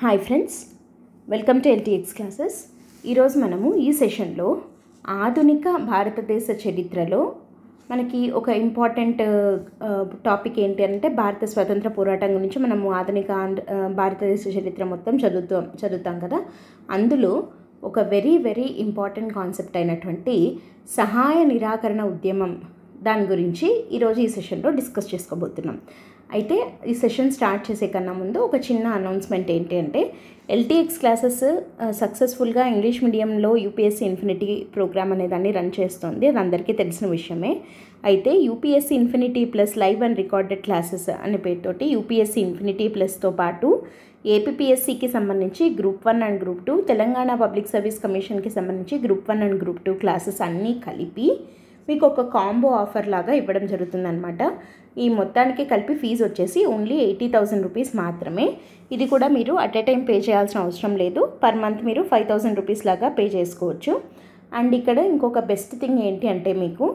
Hi friends, welcome to LTX classes. ఈరోజు మనము ఈ సెషన్లో ఆధునిక భారతదేశ చరిత్రలో మనకి ఒక ఇంపార్టెంట్ టాపిక్ ఏంటి అంటే భారత స్వతంత్ర పోరాటం గురించి మనము ఆధునిక భారతదేశ చరిత్ర మొత్తం చదువుతాం కదా. అందులో ఒక వెరీ ఇంపార్టెంట్ కాన్సెప్ట్ అయినటువంటి సహాయ నిరాకరణ ఉద్యమం దాని గురించి ఈరోజు ఈ సెషన్లో డిస్కస్ చేసుకోబోతున్నాం. అయితే ఈ సెషన్ స్టార్ట్ చేసే కన్నా ముందు ఒక చిన్న అనౌన్స్మెంట్ ఏంటి అంటే ఎల్టీఎక్స్ క్లాసెస్ సక్సెస్ఫుల్గా ఇంగ్లీష్ మీడియంలో యూపీఎస్సీ ఇన్ఫినిటీ ప్రోగ్రామ్ అనేదాన్ని రన్ చేస్తుంది. అది అందరికీ తెలిసిన విషయమే. అయితే UPSC infinity plus live and recorded classes అనే పేరుతోటి యూపీఎస్సీ ఇన్ఫినిటీ ప్లస్తో పాటు ఏపీఎస్సీకి సంబంధించి group 1 and group 2, Telangana public service కమిషన్కి సంబంధించి గ్రూప్ 1 అండ్ గ్రూప్ 2 క్లాసెస్ అన్నీ కలిపి మీకు ఒక కాంబో ఆఫర్ లాగా ఇవ్వడం జరుగుతుందన్నమాట. ఈ మొత్తానికి కలిపి ఫీజు వచ్చేసి ఓన్లీ 80,000 రూపీస్ మాత్రమే. ఇది కూడా మీరు అట్ ఏ టైం పే చేయాల్సిన అవసరం లేదు. పర్ మంత్ మీరు 5,000 రూపీస్ లాగా పే చేసుకోవచ్చు. అండ్ ఇక్కడ ఇంకొక బెస్ట్ థింగ్ ఏంటి అంటే మీకు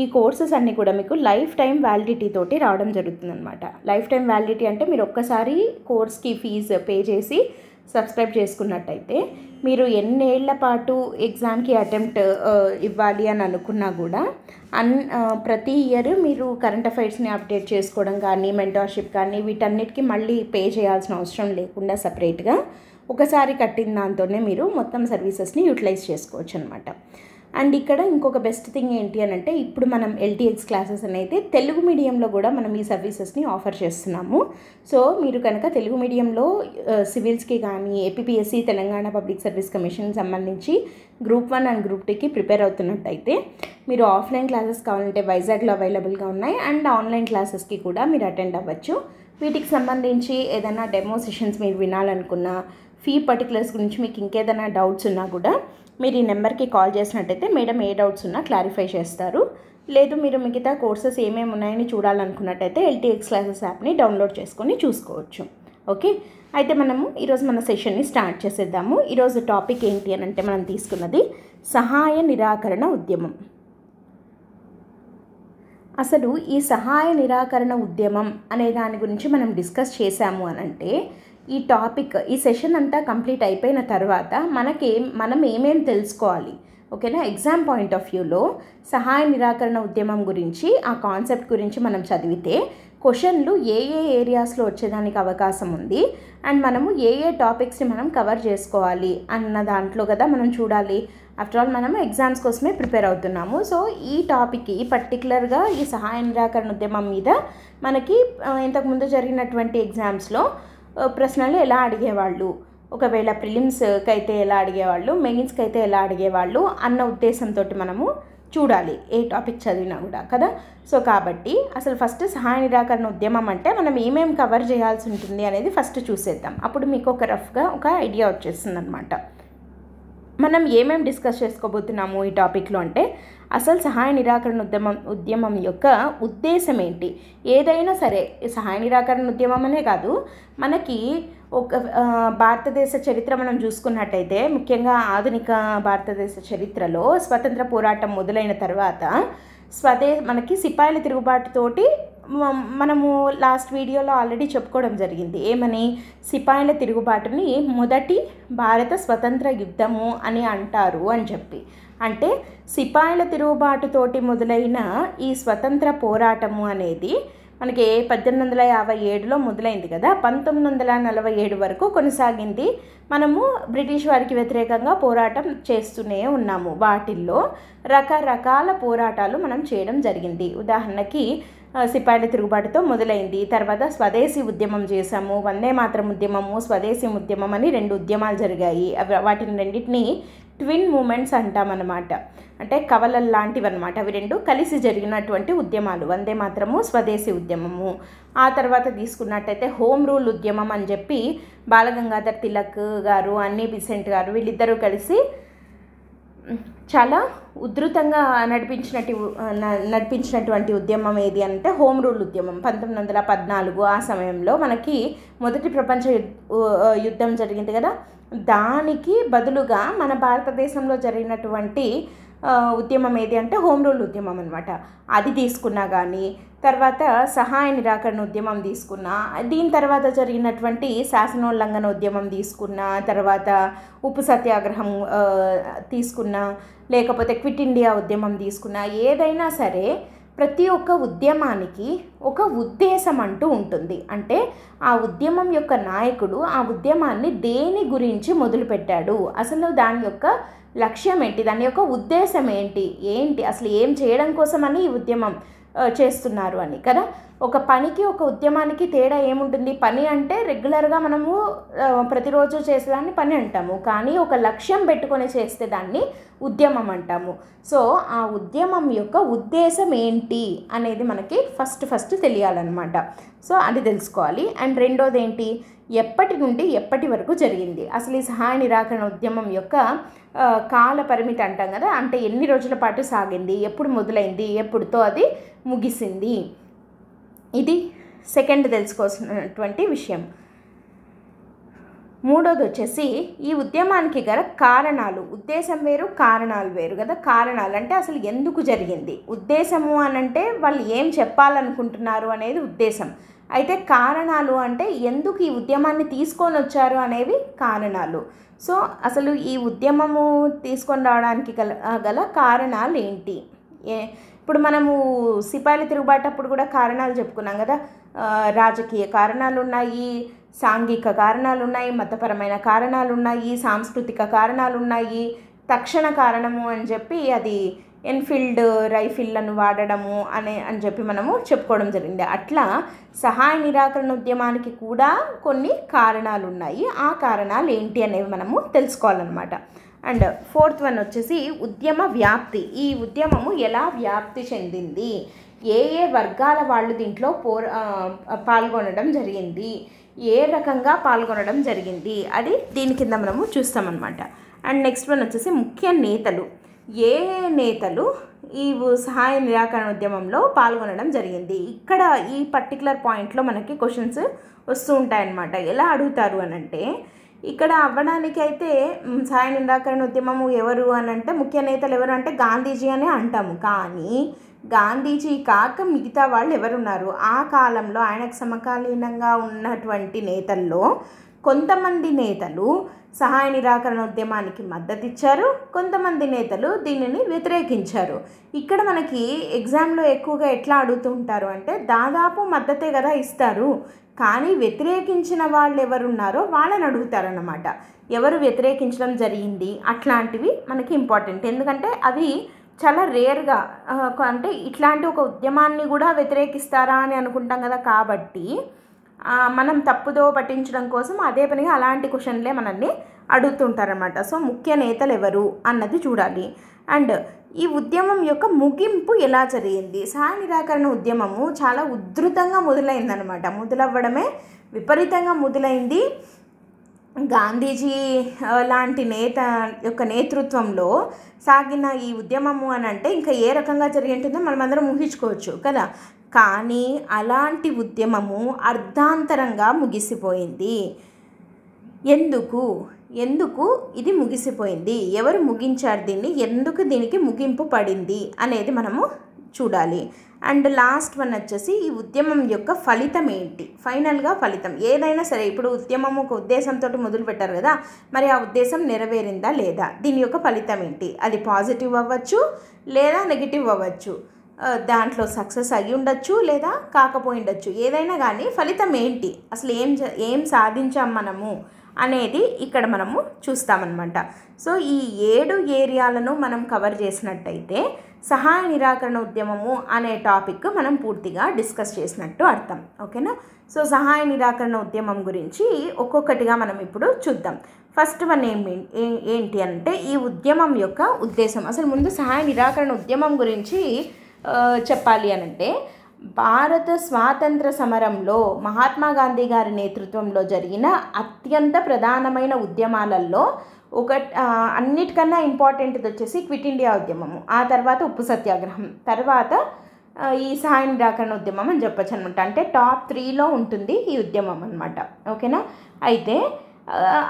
ఈ కోర్సెస్ అన్నీ కూడా మీకు లైఫ్ టైం వ్యాలిడిటీ తోటి రావడం జరుగుతుందన్నమాట. లైఫ్ టైం వ్యాలిడిటీ అంటే మీరు ఒక్కసారి కోర్స్కి ఫీజు పే చేసి సబ్స్క్రైబ్ చేసుకున్నట్టయితే మీరు ఎన్నేళ్ల పాటు ఎగ్జామ్కి అటెంప్ట్ ఇవ్వాలి అని అనుకున్నా కూడా ప్రతి ఇయర్ మీరు కరెంట్ అఫైర్స్ని అప్డేట్ చేసుకోవడం కానీ, మెంటర్షిప్ కానీ వీటన్నిటికీ మళ్ళీ పే చేయాల్సిన అవసరం లేకుండా సపరేట్గా ఒకసారి కట్టిన దాంతోనే మీరు మొత్తం సర్వీసెస్ని యూటిలైజ్ చేసుకోవచ్చు అనమాట. అండ్ ఇక్కడ ఇంకొక బెస్ట్ థింగ్ ఏంటి అని అంటే ఇప్పుడు మనం ఎల్టీఎక్స్ క్లాసెస్ అనేది తెలుగు మీడియంలో కూడా మనం ఈ సర్వీసెస్ని ఆఫర్ చేస్తున్నాము. సో మీరు కనుక తెలుగు మీడియంలో సివిల్స్కి కానీ ఏపీఎస్సీ తెలంగాణ పబ్లిక్ సర్వీస్ కమిషన్కి సంబంధించి గ్రూప్ 1 అండ్ గ్రూప్ 2కి ప్రిపేర్ అవుతున్నట్టయితే మీరు ఆఫ్లైన్ క్లాసెస్ కావాలంటే వైజాగ్లో అవైలబుల్గా ఉన్నాయి. అండ్ ఆన్లైన్ క్లాసెస్కి కూడా మీరు అటెండ్ అవ్వచ్చు. వీటికి సంబంధించి ఏదైనా డెమో సెషన్స్ మీరు వినాలనుకున్నా, ఫీ పర్టికులర్స్ గురించి మీకు ఇంకేదైనా డౌట్స్ ఉన్నా కూడా మీరు ఈ నెంబర్కి కాల్ చేసినట్టయితే మేడం ఏ డౌట్స్ ఉన్నా క్లారిఫై చేస్తారు. లేదు మీరు మిగతా కోర్సెస్ ఏమేమి ఉన్నాయని చూడాలనుకున్నట్టయితే ఎల్టీఎక్స్ క్లాసెస్ యాప్ని డౌన్లోడ్ చేసుకొని చూసుకోవచ్చు. ఓకే, అయితే మనము ఈరోజు మన సెషన్ని స్టార్ట్ చేసేద్దాము. ఈరోజు టాపిక్ ఏంటి అని అంటే మనం తీసుకున్నది సహాయ నిరాకరణ ఉద్యమం. అసలు ఈ సహాయ నిరాకరణ ఉద్యమం అనే దాని గురించి మనం డిస్కస్ చేశాము అని అంటే ఈ టాపిక్ ఈ సెషన్ అంతా కంప్లీట్ అయిపోయిన తర్వాత మనం ఏమేమి తెలుసుకోవాలి, ఓకేనా. ఎగ్జామ్ పాయింట్ ఆఫ్ వ్యూలో సహాయ నిరాకరణ ఉద్యమం గురించి ఆ కాన్సెప్ట్ గురించి మనం చదివితే క్వశ్చన్లు ఏ ఏరియాస్లో వచ్చేదానికి అవకాశం ఉంది అండ్ మనము ఏ టాపిక్స్ని మనం కవర్ చేసుకోవాలి అన్న దాంట్లో కదా మనం చూడాలి. ఆఫ్టర్ ఆల్ మనము ఎగ్జామ్స్ కోసమే ప్రిపేర్ అవుతున్నాము. సో ఈ టాపిక్ ఈ పర్టికులర్గా ఈ సహాయ నిరాకరణ ఉద్యమం మీద మనకి ఇంతకుముందు జరిగినటువంటి ఎగ్జామ్స్లో ప్రశ్నలు ఎలా అడిగేవాళ్ళు, ఒకవేళ ప్రిలిమ్స్కి అయితే ఎలా అడిగేవాళ్ళు, మెయిన్స్కి అయితే ఎలా అడిగేవాళ్ళు అన్న ఉద్దేశంతో మనము చూడాలి ఏ టాపిక్ చదివినా కూడా కదా. సో కాబట్టి అసలు ఫస్ట్ సహాయ నిరాకరణ ఉద్యమం అంటే మనం ఏమేమి కవర్ చేయాల్సి ఉంటుంది అనేది ఫస్ట్ చూసేద్దాం. అప్పుడు మీకు ఒక రఫ్గా ఒక ఐడియా వచ్చేస్తుంది అనమాట. మనం ఏమేమి డిస్కస్ చేసుకోబోతున్నాము ఈ టాపిక్లో అంటే అసలు సహాయ నిరాకరణ ఉద్యమం యొక్క ఉద్దేశం ఏంటి. ఏదైనా సరే సహాయ నిరాకరణ ఉద్యమం అనే కాదు, మనకి ఒక భారతదేశ చరిత్ర మనం చూసుకున్నట్టయితే ముఖ్యంగా ఆధునిక భారతదేశ చరిత్రలో స్వతంత్ర పోరాటం మొదలైన తర్వాత మనకి సిపాయిల తిరుగుబాటుతోటి మనము లాస్ట్ వీడియోలో ఆల్రెడీ చెప్పుకోవడం జరిగింది. ఏమని, సిపాయిల తిరుగుబాటుని మొదటి భారత స్వతంత్ర యుద్ధము అని అంటారు అని చెప్పి. అంటే సిపాయిల తిరుగుబాటుతోటి మొదలైన ఈ స్వతంత్ర పోరాటము అనేది మనకి 1857లో మొదలైంది కదా, 1947 వరకు కొనసాగింది. మనము బ్రిటిష్ వారికి వ్యతిరేకంగా పోరాటం చేస్తూనే ఉన్నాము. వాటిల్లో రకరకాల పోరాటాలు మనం చేయడం జరిగింది. ఉదాహరణకి సిపాయిల తిరుగుబాటుతో మొదలైంది, తర్వాత స్వదేశీ ఉద్యమం చేశాము, వందే మాతరం ఉద్యమము, స్వదేశీ ఉద్యమం అని 2 ఉద్యమాలు జరిగాయి. వాటిని రెండింటినీ ట్విన్ మూమెంట్స్ అంటామన్నమాట. అంటే కవలలు లాంటివి అనమాట. అవి 2 కలిసి జరిగినటువంటి ఉద్యమాలు, వందే మాత్రము, స్వదేశీ ఉద్యమము. ఆ తర్వాత తీసుకున్నట్టయితే హోమ్ రూల్ ఉద్యమం అని చెప్పి బాలగంగాధర్ తిలక్ గారు, అన్నీ బిసెంట్ గారు వీళ్ళిద్దరూ కలిసి చాలా ఉధృతంగా నడిపించినటువంటి ఉద్యమం ఏది అంటే హోమ్ రూల్ ఉద్యమం. 1914 ఆ సమయంలో మనకి మొదటి ప్రపంచ యుద్ధం జరిగింది కదా. దానికి బదులుగా మన భారతదేశంలో జరిగినటువంటి ఉద్యమం ఏది అంటే హోమ్ రూల్ ఉద్యమం అనమాట. అది తీసుకున్నా కానీ, తర్వాత సహాయ నిరాకరణ ఉద్యమం తీసుకున్నా, దీని తర్వాత జరిగినటువంటి శాసనోల్లంఘన ఉద్యమం తీసుకున్నా, తర్వాత ఉప్పు సత్యాగ్రహం తీసుకున్నా, లేకపోతే క్విట్ ఇండియా ఉద్యమం తీసుకున్నా, ఏదైనా సరే ప్రతి ఒక్క ఉద్యమానికి ఒక ఉద్దేశం అంటూ ఉంటుంది. అంటే ఆ ఉద్యమం యొక్క నాయకుడు ఆ ఉద్యమాన్ని దేని గురించి మొదలుపెట్టాడు, అసలు దాని యొక్క లక్ష్యం ఏంటి, దాని యొక్క ఉద్దేశం ఏంటి అసలు ఏం చేయడం కోసమని ఈ ఉద్యమం చేస్తున్నారు అని కదా. ఒక పనికి ఒక ఉద్యమానికి తేడా ఏముంటుంది? పని అంటే రెగ్యులర్గా మనము ప్రతిరోజు చేసేదాన్ని పని అంటాము, కానీ ఒక లక్ష్యం పెట్టుకొని చేస్తే దాన్ని ఉద్యమం అంటాము. సో ఆ ఉద్యమం యొక్క ఉద్దేశం ఏంటి అనేది మనకి ఫస్ట్ తెలియాలన్నమాట. సో అది తెలుసుకోవాలి. అండ్ రెండోది ఏంటి, ఎప్పటి నుండి ఎప్పటి వరకు జరిగింది, అసలు ఈ సహాయ నిరాకరణ ఉద్యమం యొక్క కాల పరిమితి అంటాం కదా, అంటే ఎన్ని రోజుల పాటు సాగింది, ఎప్పుడు మొదలైంది, ఎప్పుడుతో అది ముగిసింది, ఇది సెకండ్ తెలుసుకోవాల్సినటువంటి విషయం. మూడోది వచ్చేసి ఈ ఉద్యమానికి గల కారణాలు. ఉద్దేశం వేరు, కారణాలు వేరు కదా. కారణాలు అంటే అసలు ఎందుకు జరిగింది, ఉద్దేశము అనంటే వాళ్ళు ఏం చెప్పాలనుకుంటున్నారు అనేది ఉద్దేశం. అయితే కారణాలు అంటే ఎందుకు ఈ ఉద్యమాన్ని తీసుకొని వచ్చారు అనేవి కారణాలు. సో అసలు ఈ ఉద్యమము తీసుకొని రావడానికి గల కారణాలు ఏంటి? ఇప్పుడు మనము సిపాయిల తిరుగుబాటప్పుడు కూడా కారణాలు చెప్పుకున్నాం కదా. రాజకీయ కారణాలు ఉన్నాయి, సాంఘిక కారణాలు ఉన్నాయి, మతపరమైన కారణాలు ఉన్నాయి, సాంస్కృతిక కారణాలు ఉన్నాయి, తక్షణ కారణము అని చెప్పి అది ఎన్ఫీల్డ్ రైఫిళ్లను వాడడము అని చెప్పి మనము చెప్పుకోవడం జరిగింది. అట్లా సహాయ నిరాకరణ ఉద్యమానికి కూడా కొన్ని కారణాలు ఉన్నాయి. ఆ కారణాలు ఏంటి అనేవి మనము తెలుసుకోవాలన్నమాట. అండ్ ఫోర్త్ వన్ వచ్చేసి ఉద్యమ వ్యాప్తి. ఈ ఉద్యమము ఎలా వ్యాప్తి చెందింది, ఏ వర్గాల వాళ్ళు దీంట్లో పాల్గొనడం జరిగింది, ఏ రకంగా పాల్గొనడం జరిగింది, అది దీని కింద మనము చూస్తామన్నమాట. అండ్ నెక్స్ట్ వన్ వచ్చేసి ముఖ్య నేతలు. ఏ నేతలు ఈ సహాయ నిరాకరణ ఉద్యమంలో పాల్గొనడం జరిగింది. ఇక్కడ ఈ పర్టికులర్ పాయింట్లో మనకి క్వశ్చన్స్ వస్తూ ఉంటాయన్నమాట. ఎలా అడుగుతారు అని అంటే, ఇక్కడ అవ్వడానికి అయితే సహాయ నిరాకరణ ఉద్యమము ఎవరు అని అంటే, ముఖ్య నేతలు ఎవరు అంటే గాంధీజీ అనే అంటాము. కానీ గాంధీజీ కాక మిగతా వాళ్ళు ఎవరున్నారు, ఆ కాలంలో ఆయనకు సమకాలీనంగా ఉన్నటువంటి నేతల్లో కొంతమంది నేతలు సహాయ నిరాకరణ ఉద్యమానికి మద్దతు ఇచ్చారు, కొంతమంది నేతలు దీనిని వ్యతిరేకించారు. ఇక్కడ మనకి ఎగ్జామ్లో ఎక్కువగా ఎట్లా అడుగుతుంటారు అంటే, దాదాపు మద్దతే కదా ఇస్తారు, కానీ వ్యతిరేకించిన వాళ్ళు ఎవరున్నారో వాళ్ళని అడుగుతారన్నమాట. ఎవరు వ్యతిరేకించడం జరిగింది అట్లాంటివి మనకి ఇంపార్టెంట్. ఎందుకంటే అవి చాలా రేర్గా, అంటే ఇట్లాంటి ఒక ఉద్యమాన్ని కూడా వ్యతిరేకిస్తారా అని అనుకుంటాం కదా. కాబట్టి మనం తప్పుదో పట్టించడం కోసం అదే పనిగా అలాంటి క్వశ్చన్లే మనల్ని అడుగుతుంటారన్నమాట. సో ముఖ్య నేతలు ఎవరు అన్నది చూడాలి. అండ్ ఈ ఉద్యమం యొక్క ముగింపు ఎలా జరిగింది. సహాయ నిరాకరణ ఉద్యమము చాలా ఉధృతంగా మొదలైందనమాట. మొదలవ్వడమే విపరీతంగా మొదలైంది. గాంధీజీ లాంటి నేత యొక్క నేతృత్వంలో సాగిన ఈ ఉద్యమము అని అంటే ఇంకా ఏ రకంగా జరిగి ఉంటుందో మనమందరం ఊహించుకోవచ్చు కదా. కానీ అలాంటి ఉద్యమము అర్ధాంతరంగా ముగిసిపోయింది. ఎందుకు ఇది ముగిసిపోయింది, ఎవరు ముగించారు దీన్ని, ఎందుకు దీనికి ముగింపు పడింది అనేది మనము చూడాలి. అండ్ లాస్ట్ వన్ వచ్చేసి ఈ ఉద్యమం యొక్క ఫలితం ఏంటి. ఫైనల్గా ఫలితం ఏదైనా సరే, ఇప్పుడు ఉద్యమం ఒక ఉద్దేశంతో మొదలు పెట్టారు కదా, మరి ఆ ఉద్దేశం నెరవేరిందా లేదా, దీని యొక్క ఫలితం ఏంటి, అది పాజిటివ్ అవ్వచ్చు లేదా నెగిటివ్ అవ్వచ్చు, దాంట్లో సక్సెస్ అయ్యి ఉండొచ్చు లేదా కాకపోయి ఉండొచ్చు, ఏదైనా కానీ ఫలితం ఏంటి, అసలు ఏం సాధించాం మనము అనేది ఇక్కడ మనము చూస్తామన్నమాట. సో ఈ 7 ఏరియాలను మనం కవర్ చేసినట్టయితే సహాయ నిరాకరణ ఉద్యమము అనే టాపిక్ మనం పూర్తిగా డిస్కస్ చేసినట్టు అర్థం. ఓకేనా. సో సహాయ నిరాకరణ ఉద్యమం గురించి ఒక్కొక్కటిగా మనం ఇప్పుడు చూద్దాం. ఫస్ట్ వన్ ఏంటి అంటే ఈ ఉద్యమం యొక్క ఉద్దేశం. అసలు ముందు సహాయ నిరాకరణ ఉద్యమం గురించి చెప్పాలి అనంటే, భారత స్వాతంత్ర సమరంలో మహాత్మా గాంధీ గారి నేతృత్వంలో జరిగిన అత్యంత ప్రధానమైన ఉద్యమాలలో అన్నిటికన్నా ఇంపార్టెంట్ది వచ్చేసి క్విట్ ఇండియా ఉద్యమము, ఆ తర్వాత ఉప్పు సత్యాగ్రహం, తర్వాత ఈ సహాయ నిరాకరణ ఉద్యమం అని చెప్పచ్చు అనమాట. అంటే టాప్ 3లో ఉంటుంది ఈ ఉద్యమం అనమాట. ఓకేనా. అయితే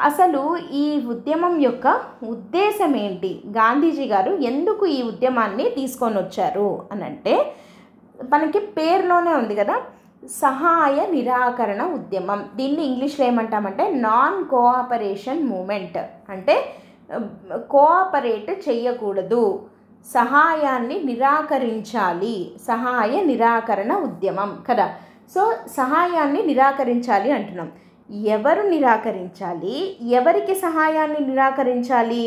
అసలు ఈ ఉద్యమం యొక్క ఉద్దేశం ఏంటి, గాంధీజీ గారు ఎందుకు ఈ ఉద్యమాన్ని తీసుకొని వచ్చారు అని అంటే మనకి పేరులోనే ఉంది కదా, సహాయ నిరాకరణ ఉద్యమం. దీన్ని ఇంగ్లీష్లో ఏమంటామంటే నాన్ కోఆపరేషన్ మూమెంట్. అంటే కోఆపరేట్ చెయ్యకూడదు, సహాయాన్ని నిరాకరించాలి, సహాయ నిరాకరణ ఉద్యమం కదా. సో సహాయాన్ని నిరాకరించాలి అంటున్నాం. ఎవరు నిరాకరించాలి, ఎవరికి సహాయాన్ని నిరాకరించాలి?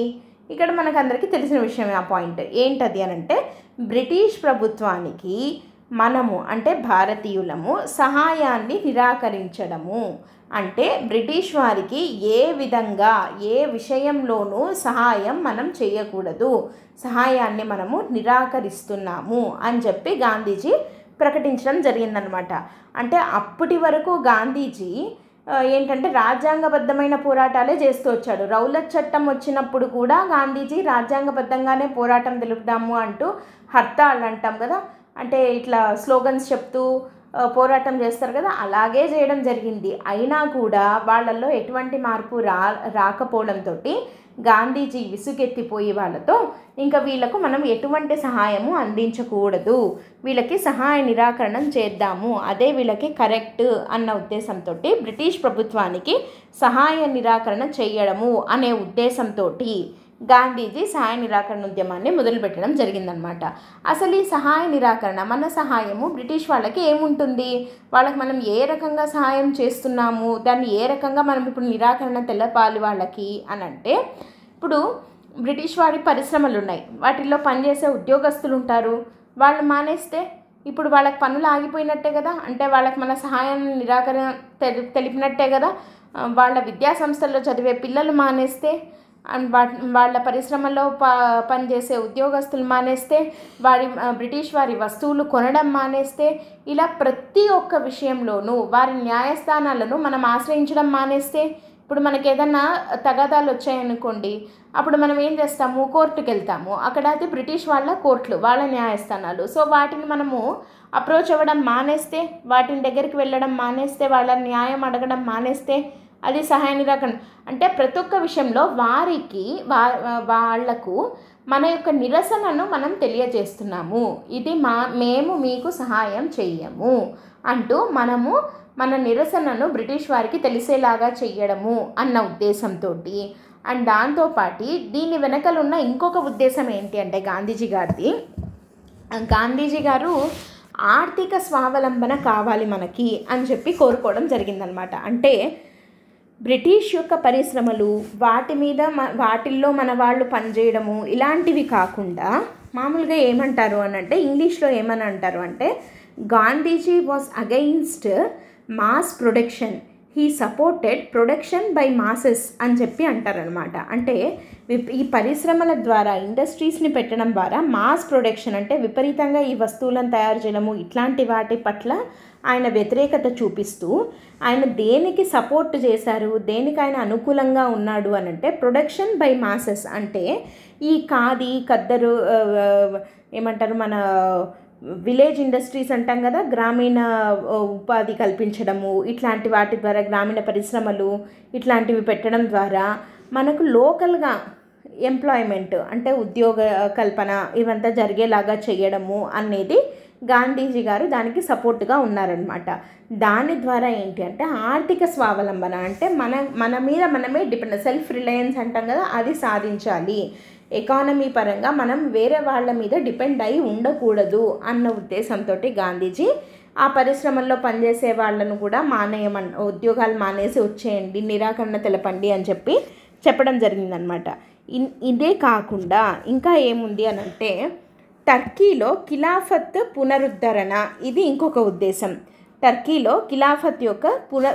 ఇక్కడ మనకు అందరికీ తెలిసిన విషయమే. ఆ పాయింట్ ఏంటది అని అంటే బ్రిటిష్ ప్రభుత్వానికి మనము అంటే భారతీయులము సహాయాన్ని నిరాకరించడము. అంటే బ్రిటిష్ వారికి ఏ విధంగా ఏ విషయంలోనూ సహాయం మనం చేయకూడదు, సహాయాన్ని మనము నిరాకరిస్తున్నాము అని చెప్పి గాంధీజీ ప్రకటించడం జరిగిందనమాట. అంటే అప్పటి వరకు గాంధీజీ ఏంటంటే రాజ్యాంగబద్ధమైన పోరాటాలే చేస్తూ వచ్చాడు. రౌలత్ చట్టం వచ్చినప్పుడు కూడా గాంధీజీ రాజ్యాంగబద్ధంగానే పోరాటం తెలుపుదాము అంటూ హర్తాళ్ళు అంటాం కదా, అంటే ఇట్లా స్లోగన్స్ చెప్తూ పోరాటం చేస్తారు కదా, అలాగే చేయడం జరిగింది. అయినా కూడా వాళ్ళల్లో ఎటువంటి మార్పు రాకపోవడంతో గాంధీజీ విసుగెత్తిపోయి వాళ్ళతో ఇంకా వీళ్ళకు మనం ఎటువంటి సహాయము అందించకూడదు, వీళ్ళకి సహాయ నిరాకరణం చేద్దాము, అదే వీళ్ళకి కరెక్ట్ అన్న ఉద్దేశంతో బ్రిటిష్ ప్రభుత్వానికి సహాయ నిరాకరణ చేయడము అనే ఉద్దేశంతో గాంధీజీ సహాయ నిరాకరణ ఉద్యమాన్ని మొదలుపెట్టడం జరిగిందనమాట. అసలు ఈ సహాయ నిరాకరణ, మన సహాయము బ్రిటిష్ వాళ్ళకి ఏముంటుంది, వాళ్ళకి మనం ఏ రకంగా సహాయం చేస్తున్నాము, దాన్ని ఏ రకంగా మనం ఇప్పుడు నిరాకరణ తెలపాలి వాళ్ళకి అని అంటే, ఇప్పుడు బ్రిటిష్ వారి పరిశ్రమలు ఉన్నాయి, వాటిల్లో పనిచేసే ఉద్యోగస్తులు ఉంటారు, వాళ్ళు మానేస్తే ఇప్పుడు వాళ్ళకి పనులు ఆగిపోయినట్టే కదా, అంటే వాళ్ళకి మన సహాయం నిరాకరణ తెలిపినట్టే కదా. వాళ్ళ విద్యా సంస్థల్లో చదివే పిల్లలు మానేస్తే, వాళ్ళ పరిశ్రమలో పనిచేసే ఉద్యోగస్తులు మానేస్తే, బ్రిటిష్ వారి వస్తువులు కొనడం మానేస్తే, ఇలా ప్రతి ఒక్క విషయంలోనూ వారి న్యాయస్థానాలను మనం ఆశ్రయించడం మానేస్తే, ఇప్పుడు మనకి ఏదన్నా తగాదాలు వచ్చాయనుకోండి, అప్పుడు మనం ఏం చేస్తాము, కోర్టుకు వెళ్తాము. అక్కడ అది బ్రిటిష్ వాళ్ళ కోర్టులు, వాళ్ళ న్యాయస్థానాలు. సో వాటిని మనము అప్రోచ్ అవ్వడం మానేస్తే, వాటిని దగ్గరికి వెళ్ళడం మానేస్తే, వాళ్ళ న్యాయం అడగడం మానేస్తే అది సహాయ నిరాకరణ. అంటే ప్రతి ఒక్క విషయంలో వారికి వాళ్లకు మన యొక్క నిరసనను మనం తెలియజేస్తున్నాము, ఇది మేము మీకు సహాయం చెయ్యము అంటూ మనము మన నిరసనను బ్రిటిష్ వారికి తెలిసేలాగా చెయ్యడము అన్న ఉద్దేశంతో. అండ్ దాంతోపాటు దీని వెనకలున్న ఇంకొక ఉద్దేశం ఏంటి అంటే గాంధీజీ గారు ఆర్థిక స్వావలంబన కావాలి మనకి అని చెప్పి కోరుకోవడం జరిగిందనమాట. అంటే బ్రిటిష్ యొక్క పరిశ్రమలు వాటిల్లో మన వాళ్ళు పనిచేయడము ఇలాంటివి కాకుండా మామూలుగా ఏమంటారు అని అంటే, ఇంగ్లీష్లో ఏమని అంటారు అంటే, Gandhiji was against mass production, he supported production by masses అని చెప్పి అంటారనమాట. అంటే ఈ పరిశ్రమల ద్వారా, ఇండస్ట్రీస్ని పెట్టడం ద్వారా మాస్ ప్రొడక్షన్ అంటే విపరీతంగా ఈ వస్తువులను తయారు చేయడము, ఇట్లాంటి వాటి పట్ల ఆయన వ్యతిరేకత చూపిస్తూ ఆయన దేనికి సపోర్ట్ చేశారు, దేనికి ఆయన అనుకూలంగా ఉన్నాడు అని అంటే ప్రొడక్షన్ బై మాసెస్. అంటే ఈ ఖాదీ, ఖద్దరు ఏమంటారు, మన విలేజ్ ఇండస్ట్రీస్ అంటాం కదా, గ్రామీణ ఉపాధి కల్పించడము, ఇట్లాంటి వాటి ద్వారా గ్రామీణ పరిశ్రమలు ఇట్లాంటివి పెట్టడం ద్వారా మనకు లోకల్గా ఎంప్లాయ్మెంట్ అంటే ఉద్యోగ కల్పన ఇవంతా జరిగేలాగా చేయడము అనేది గాంధీజీ గారు దానికి సపోర్ట్గా ఉన్నారనమాట. దాని ద్వారా ఏంటి అంటే ఆర్థిక స్వావలంబన, అంటే మన మీద మనమే డిపెండ్, సెల్ఫ్ రిలయన్స్ అంటాం కదా, అది సాధించాలి. ఎకానమీ పరంగా మనం వేరే వాళ్ళ మీద డిపెండ్ అయి ఉండకూడదు అన్న ఉద్దేశంతో గాంధీజీ ఆ పరిశ్రమల్లో పనిచేసే వాళ్ళను కూడా ఉద్యోగాలు మానేసి వచ్చేయండి, నిరాకరణ తెలపండి అని చెప్పడం జరిగిందనమాట. ఇదే కాకుండా ఇంకా ఏముంది అని అంటే, టర్కీలో ఖిలాఫత్ పునరుద్ధరణ, ఇది ఇంకొక ఉద్దేశం. టర్కీలో ఖిలాఫత్ యొక్క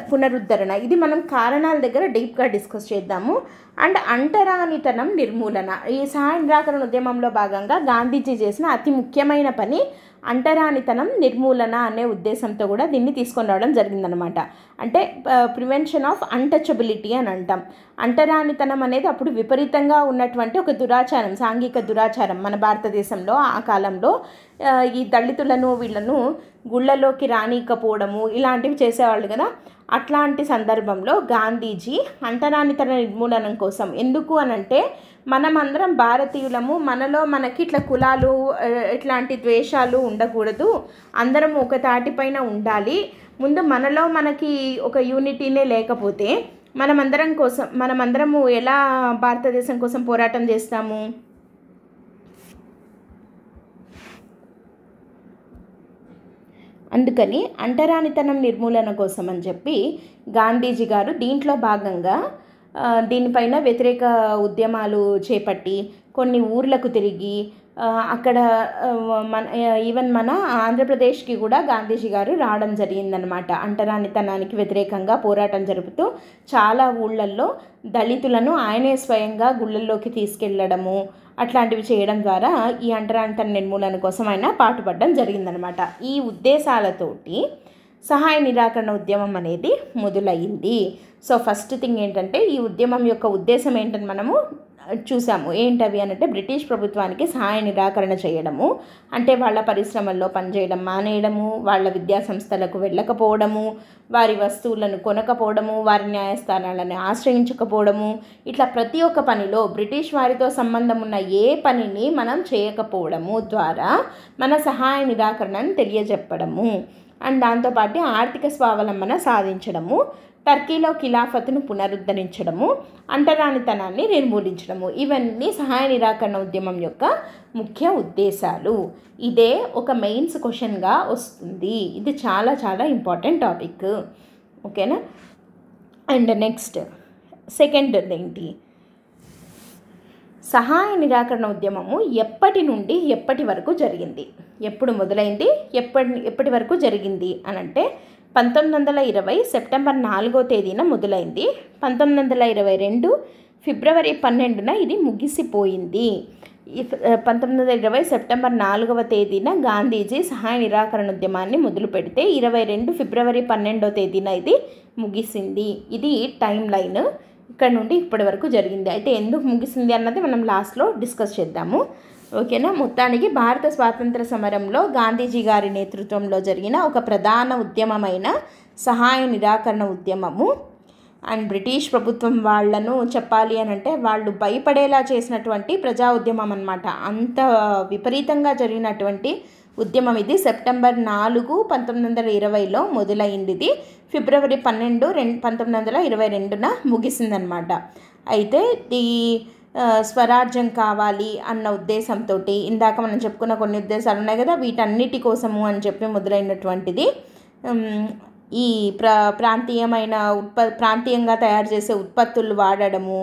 పునరుద్ధరణ, ఇది మనం కారణాల దగ్గర డీప్గా డిస్కస్ చేద్దాము. అండ్ అంటరానితనం నిర్మూలన, ఈ సహాయ నిరాకరణ ఉద్యమంలో భాగంగా గాంధీజీ చేసిన అతి ముఖ్యమైన పని అంటరానితనం నిర్మూలన అనే ఉద్దేశంతో కూడా దీన్ని తీసుకొని రావడం జరిగిందనమాట. అంటే ప్రివెన్షన్ ఆఫ్ అన్టచబిలిటీ అని అంటాం. అంటరానితనం అనేది అప్పుడు విపరీతంగా ఉన్నటువంటి ఒక దురాచారం, సాంఘిక దురాచారం మన భారతదేశంలో. ఆ కాలంలో ఈ దళితులను వీళ్ళను గుళ్ళలోకి రానికపోవడము ఇలాంటివి చేసేవాళ్ళు కదా. అట్లాంటి సందర్భంలో గాంధీజీ అంటరానితన నిర్మూలనం కోసం, ఎందుకు అనంటే మనమందరం భారతీయులము, మనలో మనకి ఇట్లా కులాలు ఇట్లాంటి ద్వేషాలు ఉండకూడదు, అందరం ఒక తాటిపైన ఉండాలి. ముందు మనలో మనకి ఒక యూనిటీనే లేకపోతే మనమందరము ఎలా భారతదేశం కోసం పోరాటం చేస్తాము? అందుకని అంటరానితనం నిర్మూలన కోసం అని చెప్పి గాంధీజీ గారు దీంట్లో భాగంగా దీనిపైన వ్యతిరేక ఉద్యమాలు చేపట్టి కొన్ని ఊర్లకు తిరిగి అక్కడ ఈవెన్ మన ఆంధ్రప్రదేశ్కి కూడా గాంధీజీ గారు రావడం జరిగిందనమాట. అంటరానితనానికి వ్యతిరేకంగా పోరాటం జరుపుతూ చాలా ఊళ్ళల్లో దళితులను ఆయనే స్వయంగా గుళ్ళల్లోకి తీసుకెళ్ళడము అట్లాంటివి చేయడం ద్వారా ఈ అంటరానితన నిర్మూలన కోసం ఆయన పాటుపడడం జరిగిందనమాట. ఈ ఉద్దేశాలతోటి సహాయ నిరాకరణ ఉద్యమం అనేది మొదలయ్యింది. సో ఫస్ట్ థింగ్ ఏంటంటే ఈ ఉద్యమం యొక్క ఉద్దేశం ఏంటని మనము చూసాము. ఏంటవి అనంటే బ్రిటిష్ ప్రభుత్వానికి సహాయ నిరాకరణ చేయడము, అంటే వాళ్ళ పరిశ్రమల్లో పనిచేయడం మానేయడము, వాళ్ళ విద్యా సంస్థలకు వెళ్ళకపోవడము, వారి వస్తువులను కొనకపోవడము, వారి న్యాయస్థానాలను ఆశ్రయించకపోవడము, ఇట్లా ప్రతి ఒక్క పనిలో బ్రిటిష్ వారితో సంబంధం ఉన్న ఏ పనిని మనం చేయకపోవడము ద్వారా మన సహాయ నిరాకరణను తెలియజెప్పడము, అండ్ దాంతోపాటు ఆర్థిక స్వావలంబన సాధించడము, టర్కీలో ఖిలాఫత్ను పునరుద్ధరించడము, అంటరానితనాన్ని నిర్మూలించడము, ఇవన్నీ సహాయ నిరాకరణ ఉద్యమం యొక్క ముఖ్య ఉద్దేశాలు. ఇదే ఒక మెయిన్స్ క్వశ్చన్గా వస్తుంది. ఇది చాలా చాలా ఇంపార్టెంట్ టాపిక్. ఓకేనా? అండ్ నెక్స్ట్ సెకండ్ ఏంటి, సహాయ నిరాకరణ ఉద్యమము ఎప్పటి నుండి ఎప్పటి వరకు జరిగింది, ఎప్పుడు మొదలైంది, ఎప్పటి వరకు జరిగింది అనంటే 1920 సెప్టెంబర్ 4వ తేదీన మొదలైంది. 1922 ఫిబ్రవరి 12న ఇది ముగిసిపోయింది. 1920 సెప్టెంబర్ 4వ తేదీన గాంధీజీ సహాయ నిరాకరణ ఉద్యమాన్ని మొదలు పెడితే 22 ఫిబ్రవరి 12వ తేదీన ఇది ముగిసింది. ఇది టైం లైన్ ఇక్కడ నుండి ఇప్పటి వరకు జరిగింది. అయితే ఎందుకు ముగిసింది అన్నది మనం లాస్ట్లో డిస్కస్ చేద్దాము. ఓకేనా? మొత్తానికి భారత స్వాతంత్ర సమరంలో గాంధీజీ గారి నేతృత్వంలో జరిగిన ఒక ప్రధాన ఉద్యమమైన సహాయ నిరాకరణ ఉద్యమము, అండ్ బ్రిటిష్ ప్రభుత్వం వాళ్ళను చెప్పాలి అని అంటే వాళ్ళు భయపడేలా చేసినటువంటి ప్రజా ఉద్యమం అన్నమాట. అంత విపరీతంగా జరిగినటువంటి ఉద్యమం ఇది. సెప్టెంబర్ 4, 1920లో మొదలైంది. ఇది ఫిబ్రవరి 12, 1922న ముగిసిందనమాట. అయితే ఈ స్వరాజ్యం కావాలి అన్న ఉద్దేశంతో ఇందాక మనం చెప్పుకున్న కొన్ని ఉద్దేశాలు ఉన్నాయి కదా, వీటన్నిటి కోసము అని చెప్పి మొదలైనటువంటిది ఈ ప్రాంతీయమైన ప్రాంతీయంగా తయారు చేసే ఉత్పత్తులు వాడడము,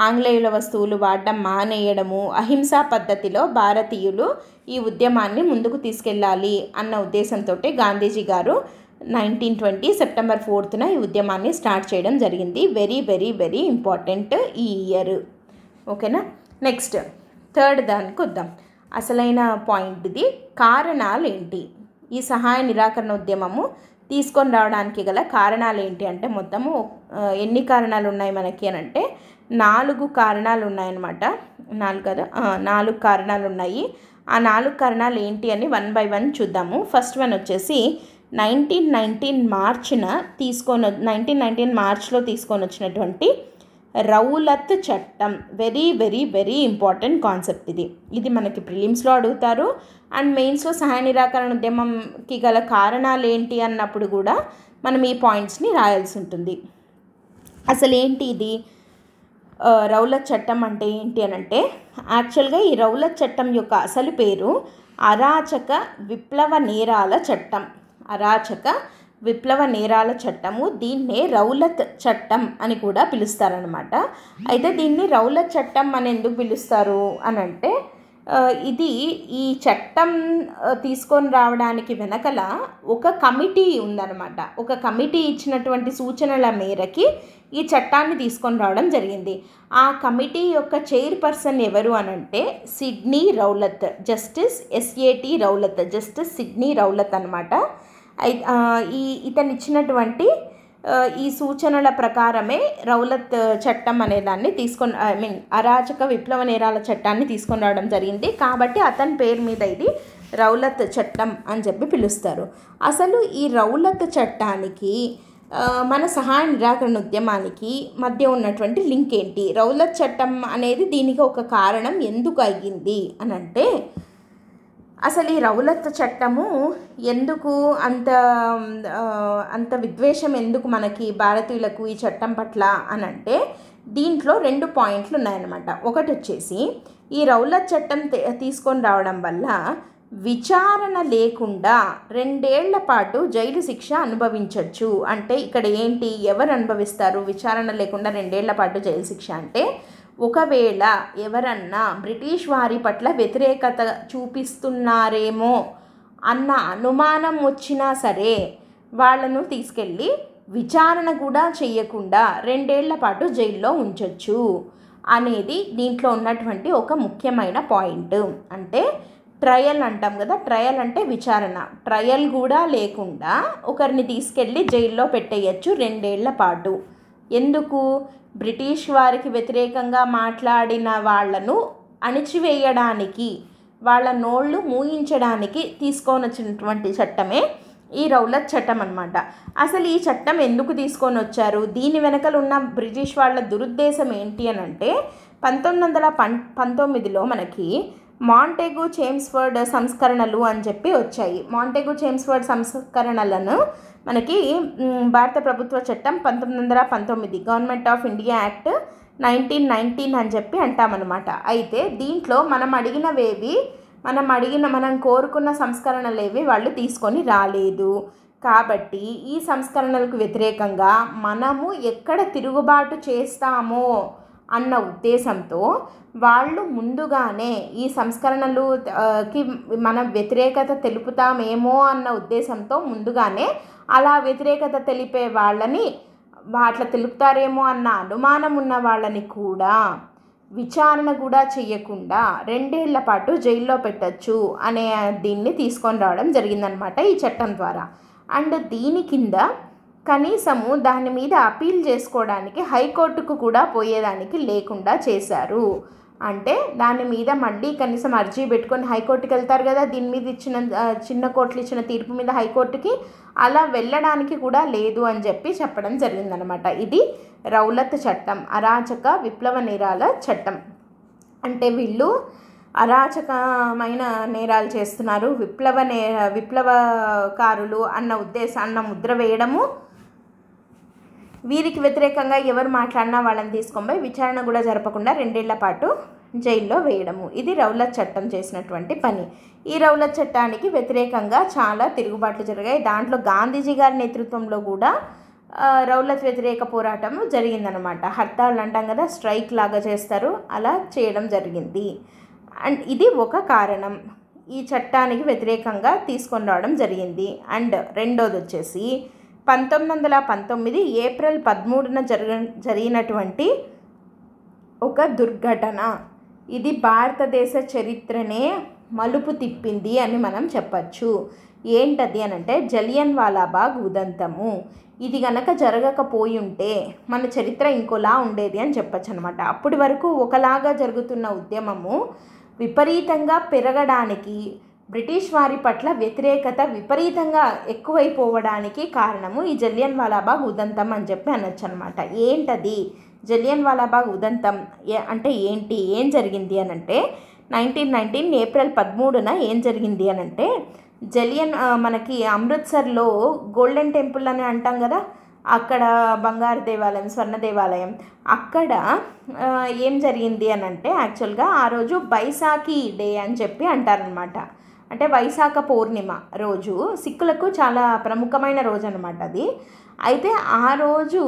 ఆంగ్లేయుల వస్తువులు వాడడం మానేయడము, అహింసా పద్ధతిలో భారతీయులు ఈ ఉద్యమాన్ని ముందుకు తీసుకెళ్ళాలి అన్న ఉద్దేశంతో గాంధీజీ గారు 1920 సెప్టెంబర్ 4న ఈ ఉద్యమాన్ని స్టార్ట్ చేయడం జరిగింది. వెరీ వెరీ వెరీ ఇంపార్టెంట్ ఈ ఇయర్. ఓకేనా? నెక్స్ట్ థర్డ్ దానికి వద్దాం. అసలైన పాయింట్ ఇది, కారణాలు ఏంటి, ఈ సహాయ నిరాకరణ ఉద్యమము తీసుకొని రావడానికి గల కారణాలు ఏంటి అంటే మొత్తము ఎన్ని కారణాలు ఉన్నాయి మనకి అని అంటే 4 కారణాలు ఉన్నాయన్నమాట. 4 కారణాలు ఉన్నాయి. ఆ 4 కారణాలు ఏంటి అని 1 by 1 చూద్దాము. ఫస్ట్ వన్ వచ్చేసి 1919 మార్చ్లో తీసుకొని వచ్చినటువంటి రౌలత్ చట్టం. Very very very important concept ఇది. ఇది మనకి ప్రిలిమ్స్లో అడుగుతారు అండ్ మెయిన్స్లో సహాయ నిరాకరణ ఉద్యమంకి గల కారణాలు ఏంటి అన్నప్పుడు కూడా మనం ఈ పాయింట్స్ని రాయాల్సి ఉంటుంది. అసలు ఏంటి ఇది రౌలత్ చట్టం అంటే ఏంటి అని అంటే, యాక్చువల్గా ఈ రౌలత్ చట్టం యొక్క అసలు పేరు అరాచక విప్లవ నేరాల చట్టం. అరాచక విప్లవ నేరాల చట్టము, దీన్నే రౌలత్ చట్టం అని కూడా పిలుస్తారనమాట. అయితే దీన్ని రౌలత్ చట్టం అని ఎందుకు పిలుస్తారు అని అంటే, ఇది ఈ చట్టం తీసుకొని రావడానికి వెనకల ఒక కమిటీ ఉందన్నమాట. ఒక కమిటీ ఇచ్చినటువంటి సూచనల మేరకి ఈ చట్టాన్ని తీసుకొని రావడం జరిగింది. ఆ కమిటీ యొక్క చైర్పర్సన్ ఎవరు అనంటే Sydney Rowlatt, justice SAT Rowlatt, justice Sydney Rowlatt అనమాట. ఇతను ఇచ్చినటువంటి ఈ సూచనల ప్రకారమే రౌలత్ చట్టం అనేదాన్ని అరాచక విప్లవ నేరాల చట్టాన్ని తీసుకొని రావడం జరిగింది. కాబట్టి అతని పేరు మీద ఇది రౌలత్ చట్టం అని చెప్పి పిలుస్తారు. అసలు ఈ రౌలత్ చట్టానికి మన సహాయ నిరాకరణ ఉద్యమానికి మధ్య ఉన్నటువంటి లింక్ ఏంటి? రౌలత్ చట్టం అనేది దీనికి ఒక కారణం ఎందుకు అయ్యింది అని అంటే, అసలు ఈ రౌలత్ చట్టము ఎందుకు అంత విద్వేషం ఎందుకు మనకి భారతీయులకు ఈ చట్టం పట్ల అని అంటే, దీంట్లో 2 పాయింట్లు ఉన్నాయన్నమాట. ఒకటి వచ్చేసి ఈ రౌలత్ చట్టం తీసుకొని రావడం వల్ల విచారణ లేకుండా 2 ఏళ్ల పాటు జైలు శిక్ష అనుభవించవచ్చు. అంటే ఇక్కడ ఏంటి, ఎవరు అనుభవిస్తారు విచారణ లేకుండా 2 ఏళ్ల పాటు జైలు శిక్ష అంటే, ఒకవేళ ఎవరన్నా బ్రిటిష్ వారి పట్ల వ్యతిరేకత చూపిస్తున్నారేమో అన్న అనుమానం వచ్చినా సరే వాళ్ళను తీసుకెళ్ళి విచారణ కూడా చేయకుండా 2 ఏళ్ల పాటు జైల్లో ఉంచవచ్చు అనేది దీంట్లో ఉన్నటువంటి ఒక ముఖ్యమైన పాయింట్. అంటే ట్రయల్ అంటాం కదా, ట్రయల్ అంటే విచారణ, ట్రయల్ కూడా లేకుండా ఒకరిని తీసుకెళ్ళి జైల్లో పెట్టేయచ్చు 2 ఏళ్ల పాటు. ఎందుకు? బ్రిటిష్ వారికి వ్యతిరేకంగా మాట్లాడిన వాళ్లను అణిచివేయడానికి, వాళ్ళ నోళ్ళు మూయించడానికి తీసుకొని వచ్చినటువంటి చట్టమే ఈ రౌలత్ చట్టం అన్నమాట. అసలు ఈ చట్టం ఎందుకు తీసుకొని వచ్చారు, దీని వెనకలు ఉన్న బ్రిటిష్ వాళ్ళ దురుద్దేశం ఏంటి అని అంటే, 1919లో మనకి మాంటేగు చేమ్స్ఫర్డ్ సంస్కరణలు అని చెప్పి వచ్చాయి. మాంటేగు చేమ్స్ఫర్డ్ సంస్కరణలను మనకి భారత ప్రభుత్వ చట్టం 1919 గవర్నమెంట్ ఆఫ్ ఇండియా యాక్ట్ 1919 అని చెప్పి అంటామన్నమాట. అయితే దీంట్లో మనం కోరుకున్న సంస్కరణలేవి వాళ్ళు తీసుకొని రాలేదు. కాబట్టి ఈ సంస్కరణలకు వ్యతిరేకంగా మనము ఎక్కడ తిరుగుబాటు చేస్తామో అన్న ఉద్దేశంతో వాళ్ళు ముందుగానే ఈ సంస్కరణలుకి మనం వ్యతిరేకత తెలుపుతామేమో అన్న ఉద్దేశంతో ముందుగానే అలా వ్యతిరేకత తెలిపే వాళ్ళని, అట్లా తెలుపుతారేమో అన్న అనుమానం ఉన్న వాళ్ళని కూడా విచారణ కూడా చేయకుండా 2 ఏళ్ల పాటు జైల్లో పెట్టచ్చు అనే దీన్ని తీసుకొని రావడం జరిగిందనమాట ఈ చట్టం ద్వారా. అండ్ దీని కింద కనీసము దాని మీద అపీల్ చేసుకోవడానికి హైకోర్టుకు కూడా పోయేదానికి లేకుండా చేశారు. అంటే దాని మీద మళ్ళీ కనీసం అర్జీ పెట్టుకొని హైకోర్టుకి వెళ్తారు కదా, దీని మీద చిన్న కోర్టులు ఇచ్చిన తీర్పు మీద హైకోర్టుకి, అలా వెళ్ళడానికి కూడా లేదు అని చెప్పడం జరిగిందనమాట. ఇది రౌలత్ చట్టం, అరాచక విప్లవ నేరాల చట్టం. అంటే వీళ్ళు అరాచకమైన నేరాలు చేస్తున్నారు, విప్లవకారులు అన్న ముద్ర వేయడము, వీరికి వ్యతిరేకంగా ఎవరు మాట్లాడినా వాళ్ళని తీసుకొని పోయి విచారణ కూడా జరపకుండా 2 ఏళ్ల పాటు జైల్లో వేయడము. ఇది రౌలత్ చట్టం చేసినటువంటి పని. ఈ రౌలత్ చట్టానికి వ్యతిరేకంగా చాలా తిరుగుబాట్లు జరిగాయి. దాంట్లో గాంధీజీ గారి నేతృత్వంలో కూడా రౌలత్ వ్యతిరేక పోరాటం జరిగిందనమాట. హర్తాళ్ళు అంటాం కదా, స్ట్రైక్ లాగా చేస్తారు, అలా చేయడం జరిగింది. అండ్ ఇది ఒక కారణం, ఈ చట్టానికి వ్యతిరేకంగా తీసుకొని రావడం జరిగింది. అండ్ రెండోది వచ్చేసి 1919 ఏప్రిల్ 13న జరిగినటువంటి ఒక దుర్ఘటన. ఇది భారతదేశ చరిత్రనే మలుపు తిప్పింది అని మనం చెప్పచ్చు. ఏంటది అని అంటే జలియన్ వాలాబాగ్ ఉదంతము. ఇది గనక జరగకపోయి ఉంటే మన చరిత్ర ఇంకోలా ఉండేది అని చెప్పచ్చు అనమాట. అప్పటి వరకు ఒకలాగా జరుగుతున్న ఉద్యమము విపరీతంగా పెరగడానికి, బ్రిటిష్ వారి పట్ల వ్యతిరేకత విపరీతంగా ఎక్కువైపోవడానికి కారణము ఈ జలియన్ వాలాబాగ్ ఉదంతం అని చెప్పి అనొచ్చు అనమాట. ఏంటది జలియన్ వాలాబాగ్ ఉదంతం అంటే ఏంటి, ఏం జరిగింది అని అంటే 1919 ఏప్రిల్ 13న ఏం జరిగింది అని అంటే, మనకి అమృత్సర్లో గోల్డెన్ టెంపుల్ అని అంటాం కదా, అక్కడ బంగారు దేవాలయం, స్వర్ణ దేవాలయం, అక్కడ ఏం జరిగింది అని అంటే యాక్చువల్గా ఆ రోజు బైసాఖి డే అని చెప్పి అంటారనమాట. అంటే వైశాఖ పౌర్ణిమ రోజు సిక్కులకు చాలా ప్రముఖమైన రోజు అనమాట అది. అయితే ఆ రోజు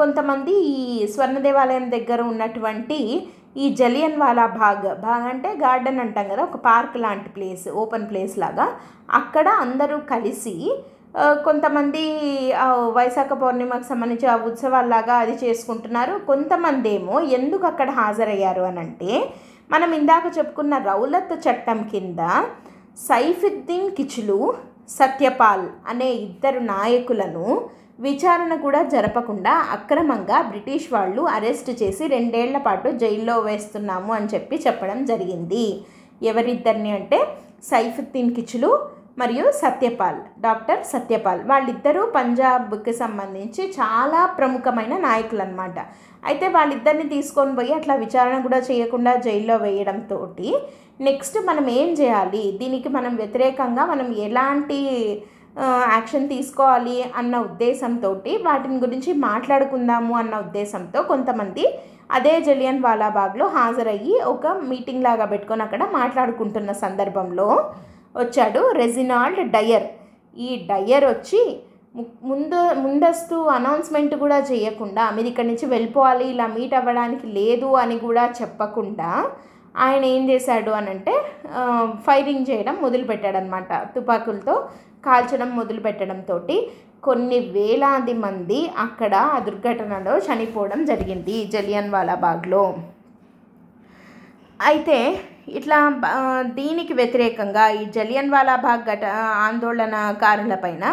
కొంతమంది ఈ స్వర్ణ దేవాలయం దగ్గర ఉన్నటువంటి ఈ జలియన్ వాలాబాగ్ అంటే గార్డెన్ అంటాం కదా, ఒక పార్క్ లాంటి ప్లేస్, ఓపెన్ ప్లేస్ లాగా, అక్కడ అందరూ కలిసి కొంతమంది వైశాఖ పౌర్ణిమకు సంబంధించి ఆ ఉత్సవాల్లాగా అది చేసుకుంటున్నారు. కొంతమంది ఏమో ఎందుకు అక్కడ హాజరయ్యారు అని అంటే, మనం ఇందాక చెప్పుకున్న రౌలత్ చట్టం కింద సైఫుద్దీన్ కిచ్లు, సత్యపాల్ అనే 2 నాయకులను విచారణ కూడా జరపకుండా అక్రమంగా బ్రిటిష్ వాళ్ళు అరెస్ట్ చేసి 2 ఏళ్ల పాటు జైల్లో వేస్తున్నాము అని చెప్పడం జరిగింది. ఎవరిద్దరిని అంటే సైఫుద్దీన్ కిచ్లు, మరియు సత్యపాల్, డాక్టర్ సత్యపాల్ వాళ్ళిద్దరూ పంజాబ్కి సంబంధించి చాలా ప్రముఖమైన నాయకులు అనమాట. అయితే వాళ్ళిద్దరిని తీసుకొని పోయి అట్లా విచారణ కూడా చేయకుండా జైల్లో వేయడంతో నెక్స్ట్ మనం ఏం చేయాలి, దీనికి మనం వ్యతిరేకంగా మనం ఎలాంటి యాక్షన్ తీసుకోవాలి అన్న ఉద్దేశంతో వాటిని గురించి మాట్లాడుకుందాము అన్న ఉద్దేశంతో కొంతమంది అదే జలియన్ వాలాబాగ్లో హాజరయ్యి ఒక మీటింగ్ లాగా పెట్టుకొని అక్కడ మాట్లాడుకుంటున్న సందర్భంలో వచ్చాడు రెజినాల్డ్ డయర్. ఈ డయర్ వచ్చి ముందస్తు అనౌన్స్మెంట్ కూడా చేయకుండా మీరు ఇక్కడి నుంచి వెళ్ళిపోవాలి, ఇలా మీట్ అవ్వడానికి లేదు అని కూడా చెప్పకుండా ఆయన ఏం చేశాడు అని అంటే ఫైరింగ్ చేయడం మొదలుపెట్టాడనమాట. తుపాకులతో కాల్చడం మొదలుపెట్టడంతో కొన్ని వేలాది మంది అక్కడ ఆ దుర్ఘటనలో చనిపోవడం జరిగింది జలియన్ వాలాబాగ్లో. అయితే ఇట్లా దీనికి వ్యతిరేకంగా ఈ జలియన్ వాలాబాగ్ ఆందోళనకారులపైన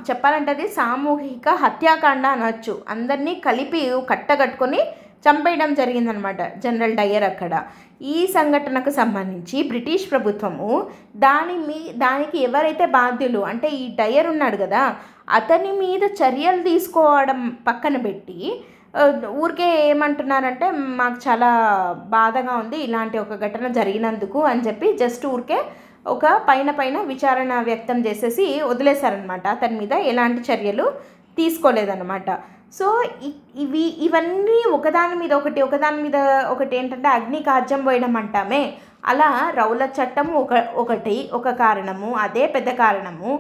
చెప్పాలంటే అది సామూహిక హత్యాకాండ అనొచ్చు. అందరినీ కలిపి కట్టగట్టుకొని చంపేయడం జరిగిందనమాట జనరల్ డయర్ అక్కడ. ఈ సంఘటనకు సంబంధించి బ్రిటిష్ ప్రభుత్వము దానికి ఎవరైతే బాధ్యులు అంటే ఈ డయర్ ఉన్నాడు కదా అతని మీద చర్యలు తీసుకోవడం పక్కన పెట్టి ఊరికే ఏమంటున్నారంటే మాకు చాలా బాధగా ఉంది ఇలాంటి ఒక ఘటన జరిగినందుకు అని చెప్పి జస్ట్ ఊరికే ఒక పైన విచారణ వ్యక్తం చేసేసి వదిలేశారనమాట. అతని మీద ఎలాంటి చర్యలు తీసుకోలేదన్నమాట. సో ఇవన్నీ ఒకదాని మీద ఒకటి ఏంటంటే అగ్ని కాజ్యం పోయడం అంటామే, అలా రౌలత్ చట్టం ఒక కారణము, అదే పెద్ద కారణము.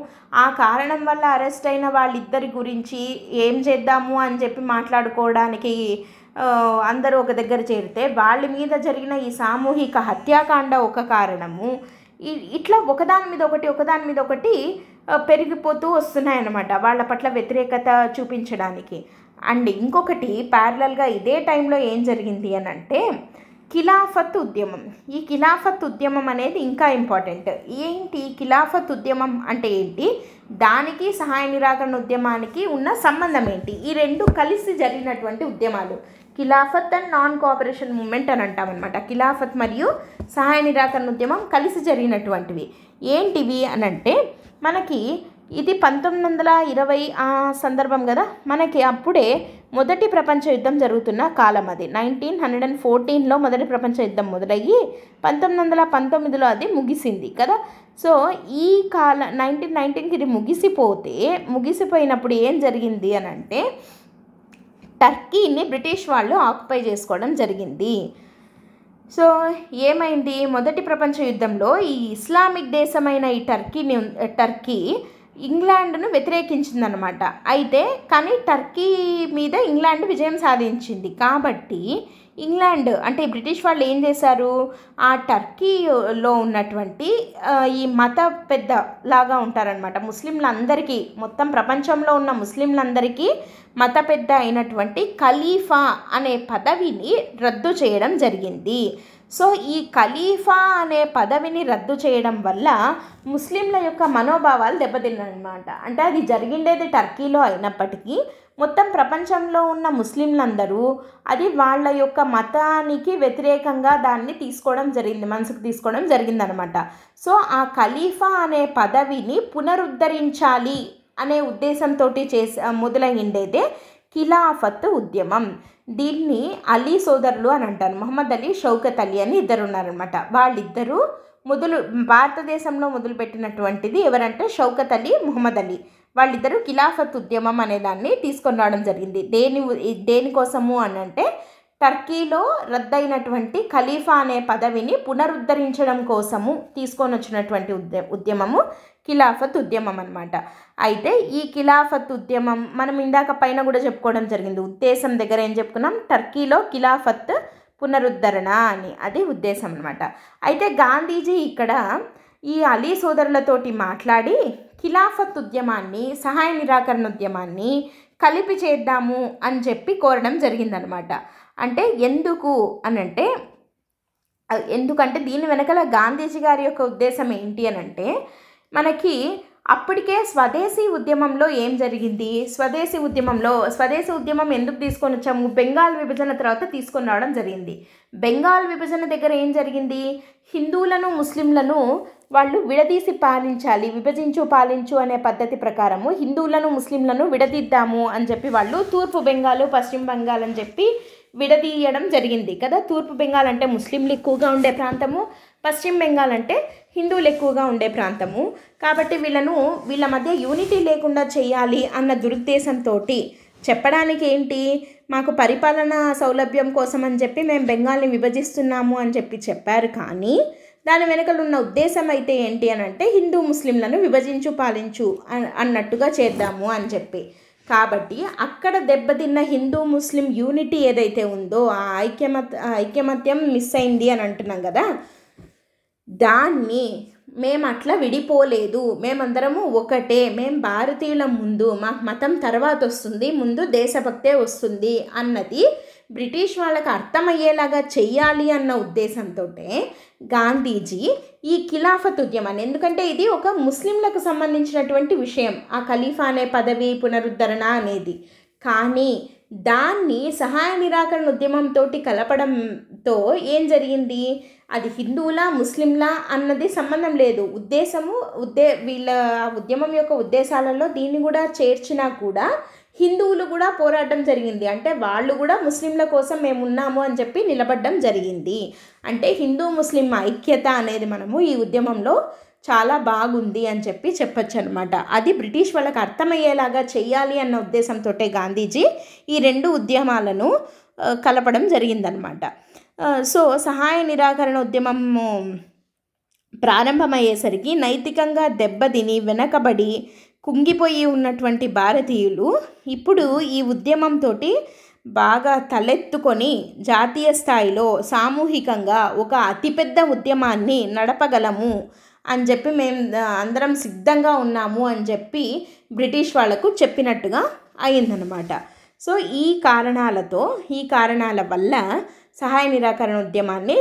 ఆ కారణం వల్ల అరెస్ట్ అయిన వాళ్ళిద్దరి గురించి ఏం చేద్దాము అని చెప్పి మాట్లాడుకోవడానికి అందరూ ఒక దగ్గర చేరితే వాళ్ళ మీద జరిగిన ఈ సామూహిక హత్యాకాండ ఒక కారణము. ఇట్లా ఒకదాని మీద ఒకటి పెరిగిపోతూ వస్తున్నాయన్నమాట వాళ్ళ పట్ల వ్యతిరేకత చూపించడానికి. అండ్ ఇంకొకటి ప్యారలల్గా ఇదే టైంలో ఏం జరిగింది అని అంటే ఖిలాఫత్ ఉద్యమం. ఈ ఖిలాఫత్ ఉద్యమం అనేది ఇంకా ఇంపార్టెంట్. ఏంటి ఖిలాఫత్ ఉద్యమం అంటే ఏంటి, దానికి సహాయ నిరాకరణ ఉద్యమానికి ఉన్న సంబంధం ఏంటి, ఈ రెండు కలిసి జరిగినటువంటి ఉద్యమాలు Khilafat and non cooperation moment అని అంటామన్నమాట. ఖిలాఫత్ మరియు సహాయ నిరాకరణ ఉద్యమం కలిసి జరిగినటువంటివి ఏంటివి అని అంటే మనకి ఇది 1920 ఆ సందర్భం కదా, మనకి అప్పుడే మొదటి ప్రపంచ యుద్ధం జరుగుతున్న కాలం అది. 1914లో మొదటి ప్రపంచ యుద్ధం మొదలయ్యి 1919లో అది ముగిసింది కదా. సో ఈ 1919కి ఇది ముగిసిపోయినప్పుడు ఏం జరిగింది అని అంటే టర్కీని బ్రిటిష్ వాళ్ళు ఆక్యుపై చేసుకోవడం జరిగింది. సో ఏమైంది, మొదటి ప్రపంచ యుద్ధంలో ఈ ఇస్లామిక్ దేశమైన ఈ టర్కీ ఇంగ్లాండ్ను వ్యతిరేకించిందనమాట. కానీ టర్కీ మీద ఇంగ్లాండ్ విజయం సాధించింది కాబట్టి ఇంగ్లాండ్ అంటే బ్రిటిష్ వాళ్ళు ఏం చేశారు, ఆ టర్కీలో ఉన్నటువంటి ఈ మత పెద్ద లాగా ఉంటారనమాట ముస్లింలందరికీ, మొత్తం ప్రపంచంలో ఉన్న ముస్లింలందరికీ మత పెద్ద అయినటువంటి ఖలీఫా అనే పదవిని రద్దు చేయడం జరిగింది. సో ఈ ఖలీఫా అనే పదవిని రద్దు చేయడం వల్ల ముస్లింల యొక్క మనోభావాలు దెబ్బతిన్నాయన్నమాట. అంటే అది జరిగిండేది టర్కీలో అయినప్పటికీ మొత్తం ప్రపంచంలో ఉన్న ముస్లింలందరూ అది వాళ్ళ యొక్క మతానికి వ్యతిరేకంగా దాన్ని మనసుకు తీసుకోవడం జరిగిందనమాట. సో ఆ ఖలీఫా అనే పదవిని పునరుద్ధరించాలి అనే ఉద్దేశంతో మొదలైండేదే ఖిలాఫత్ ఉద్యమం. దీన్ని అలీ సోదరులు అని అంటారు. మహమ్మద్ అలీ, షౌకత్ అలీ అని ఇద్దరు ఉన్నారనమాట. వాళ్ళిద్దరూ భారతదేశంలో మొదలుపెట్టినటువంటిది ఎవరంటే షౌకత్ అలీ, ముహమ్మద్ అలీ. వాళ్ళిద్దరూ ఖిలాఫత్ ఉద్యమం అనే దాన్ని తీసుకొని రావడం జరిగింది. దేనికోసము అని అంటే టర్కీలో రద్దయినటువంటి ఖలీఫా అనే పదవిని పునరుద్ధరించడం కోసము తీసుకొని వచ్చినటువంటి ఉద్యమము ఖిలాఫత్ ఉద్యమం అన్నమాట. అయితే ఈ ఖిలాఫత్ ఉద్యమం మనం ఇందాక పైన కూడా చెప్పుకోవడం జరిగింది. ఉద్దేశం దగ్గర ఏం చెప్పుకున్నాం, టర్కీలో ఖిలాఫత్ పునరుద్ధరణ అని, అది ఉద్దేశం అన్నమాట. అయితే గాంధీజీ ఇక్కడ ఈ అలీ సోదరులతోటి మాట్లాడి ఖిలాఫత్ ఉద్యమాన్ని, సహాయ నిరాకరణ ఉద్యమాన్ని కలిపి చేద్దాము అని చెప్పి కోరడం జరిగిందనమాట. అంటే ఎందుకంటే దీని వెనకాల గాంధీజీ గారి యొక్క ఉద్దేశం ఏంటి అని అంటే మనకి అప్పటికే స్వదేశీ ఉద్యమంలో ఏం జరిగింది, స్వదేశీ ఉద్యమం ఎందుకు తీసుకొని వచ్చాము, బెంగాల్ విభజన తర్వాత తీసుకొని రావడం జరిగింది. బెంగాల్ విభజన దగ్గర ఏం జరిగింది, హిందువులను ముస్లింలను వాళ్ళు విడదీసి పాలించాలి, విభజించు పాలించు అనే పద్ధతి ప్రకారము హిందువులను ముస్లింలను విడదీద్దాము అని చెప్పి వాళ్ళు తూర్పు బెంగాల్ పశ్చిమ బెంగాల్ అని చెప్పి విడదీయడం జరిగింది కదా. తూర్పు బెంగాల్ అంటే ముస్లింలు ఎక్కువగా ఉండే ప్రాంతము, పశ్చిమ బెంగాల్ అంటే హిందువులు ఎక్కువగా ఉండే ప్రాంతము. కాబట్టి వీళ్ళ మధ్య యూనిటీ లేకుండా చేయాలి అన్న దురుద్దేశంతో చెప్పడానికి ఏంటి, మాకు పరిపాలనా సౌలభ్యం కోసం అని చెప్పి మేము బెంగాల్ని విభజిస్తున్నాము అని చెప్పి చెప్పారు. కానీ దాని వెనుకలు ఉన్న ఉద్దేశం అయితే ఏంటి అని అంటే హిందూ ముస్లింలను విభజించు పాలించు అన్నట్టుగా చేద్దాము అని చెప్పి. కాబట్టి అక్కడ దెబ్బతిన్న హిందూ ముస్లిం యూనిటీ ఏదైతే ఉందో ఆ ఐక్యమత్యం మిస్ అయింది అని అంటున్నాం కదా. దాన్ని మేము అట్లా విడిపోలేదు, మేమందరము ఒకటే, మేము భారతీయుల ముందు మాకు మతం తర్వాత వస్తుంది, ముందు దేశభక్తే వస్తుంది అన్నది బ్రిటిష్ వాళ్ళకి అర్థమయ్యేలాగా చెయ్యాలి అన్న ఉద్దేశంతో గాంధీజీ ఈ ఖిలాఫత్ ఉద్యమాన్ని, ఎందుకంటే ఇది ఒక ముస్లింలకు సంబంధించినటువంటి విషయం ఆ ఖలీఫా అనే పదవి పునరుద్ధరణ అనేది, కానీ దాన్ని సహాయ నిరాకరణ ఉద్యమంతో కలపడంతో ఏం జరిగింది, అది హిందువులా ముస్లింలా అన్నది సంబంధం లేదు, వీళ్ళ ఉద్యమం యొక్క ఉద్దేశాలలో దీన్ని కూడా చేర్చినా కూడా హిందువులు కూడా పోరాటం జరిగింది. అంటే వాళ్ళు కూడా ముస్లింల కోసం మేము ఉన్నాము అని చెప్పి నిలబడడం జరిగింది. అంటే హిందూ ముస్లిం ఐక్యత అనేది మనము ఈ ఉద్యమంలో చాలా బాగుంది అని చెప్పి చెప్పచ్చు అనమాట. అది బ్రిటిష్ వాళ్ళకి అర్థమయ్యేలాగా చెయ్యాలి అన్న ఉద్దేశంతో గాంధీజీ ఈ రెండు ఉద్యమాలను కలపడం జరిగిందనమాట. సో సహాయ నిరాకరణ ఉద్యమము ప్రారంభమయ్యేసరికి నైతికంగా దెబ్బతిని వెనకబడి కుంగిపోయి ఉన్నటువంటి భారతీయులు ఇప్పుడు ఈ ఉద్యమంతో బాగా తలెత్తుకొని జాతీయ స్థాయిలో సామూహికంగా ఒక అతిపెద్ద ఉద్యమాన్ని నడపగలము అని చెప్పి మేము అందరం సిద్ధంగా ఉన్నాము అని చెప్పి బ్రిటిష్ వాళ్లకు చెప్పినట్టుగా అయిందనమాట. సో ఈ కారణాల వల్ల సహాయ నిరాకరణ ఉద్యమాన్ని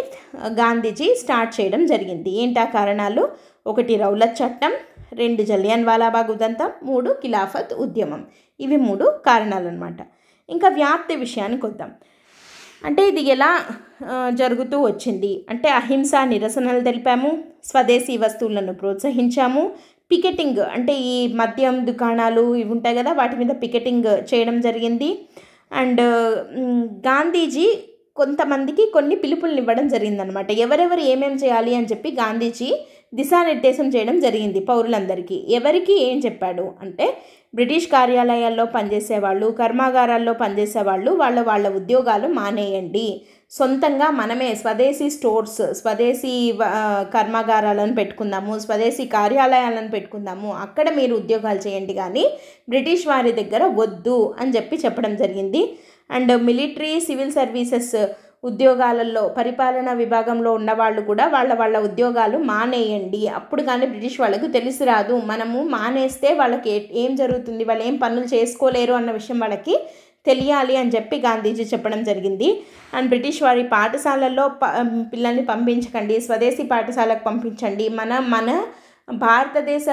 గాంధీజీ స్టార్ట్ చేయడం జరిగింది. ఏంటా కారణాలు, 1 రౌలత్ చట్టం, 2 జలియన్ వాలాబాగ్ ఉదంతం, 3 ఖిలాఫత్ ఉద్యమం. ఇవి 3 కారణాలు అన్నమాట. ఇంకా వ్యాప్తి విషయానికి వద్దాం. అంటే ఇది ఎలా జరుగుతూ వచ్చింది అంటే అహింస నిరసనలు తెలిపాము, స్వదేశీ వస్తువులను ప్రోత్సహించాము, పికెటింగ్ అంటే ఈ మద్యం దుకాణాలు ఇవి ఉంటాయి కదా వాటి మీద పికెటింగ్ చేయడం జరిగింది. అండ్ గాంధీజీ కొంతమందికి కొన్ని పిలుపులను ఇవ్వడం జరిగిందనమాట. ఎవరెవరు ఏమేమి చేయాలి అని చెప్పి గాంధీజీ దిశానిర్దేశం చేయడం జరిగింది పౌరులందరికీ. ఎవరికి ఏం చెప్పాడు అంటే బ్రిటిష్ కార్యాలయాల్లో పనిచేసేవాళ్ళు, కర్మాగారాల్లో పనిచేసేవాళ్ళు వాళ్ళ ఉద్యోగాలు మానేయండి, సొంతంగా మనమే స్వదేశీ స్టోర్స్, స్వదేశీ కర్మాగారాలను పెట్టుకుందాము, స్వదేశీ కార్యాలయాలను పెట్టుకుందాము, అక్కడ మీరు ఉద్యోగాలు చేయండి కానీ బ్రిటిష్ వారి దగ్గర వద్దు అని చెప్పడం జరిగింది. అండ్ మిలిటరీ సివిల్ సర్వీసెస్ ఉద్యోగాలలో పరిపాలనా విభాగంలో ఉన్నవాళ్ళు కూడా వాళ్ళ ఉద్యోగాలు మానేయండి, అప్పుడు కానీ బ్రిటిష్ వాళ్ళకు తెలిసి రాదు, మనము మానేస్తే వాళ్ళకి ఏం జరుగుతుంది, వాళ్ళు ఏం పనులు చేసుకోలేరు అన్న విషయం వాళ్ళకి తెలియాలి అని చెప్పి గాంధీజీ చెప్పడం జరిగింది. అండ్ బ్రిటిష్ వారి పాఠశాలల్లో పిల్లల్ని పంపించకండి, స్వదేశీ పాఠశాలకు పంపించండి, మన భారతదేశ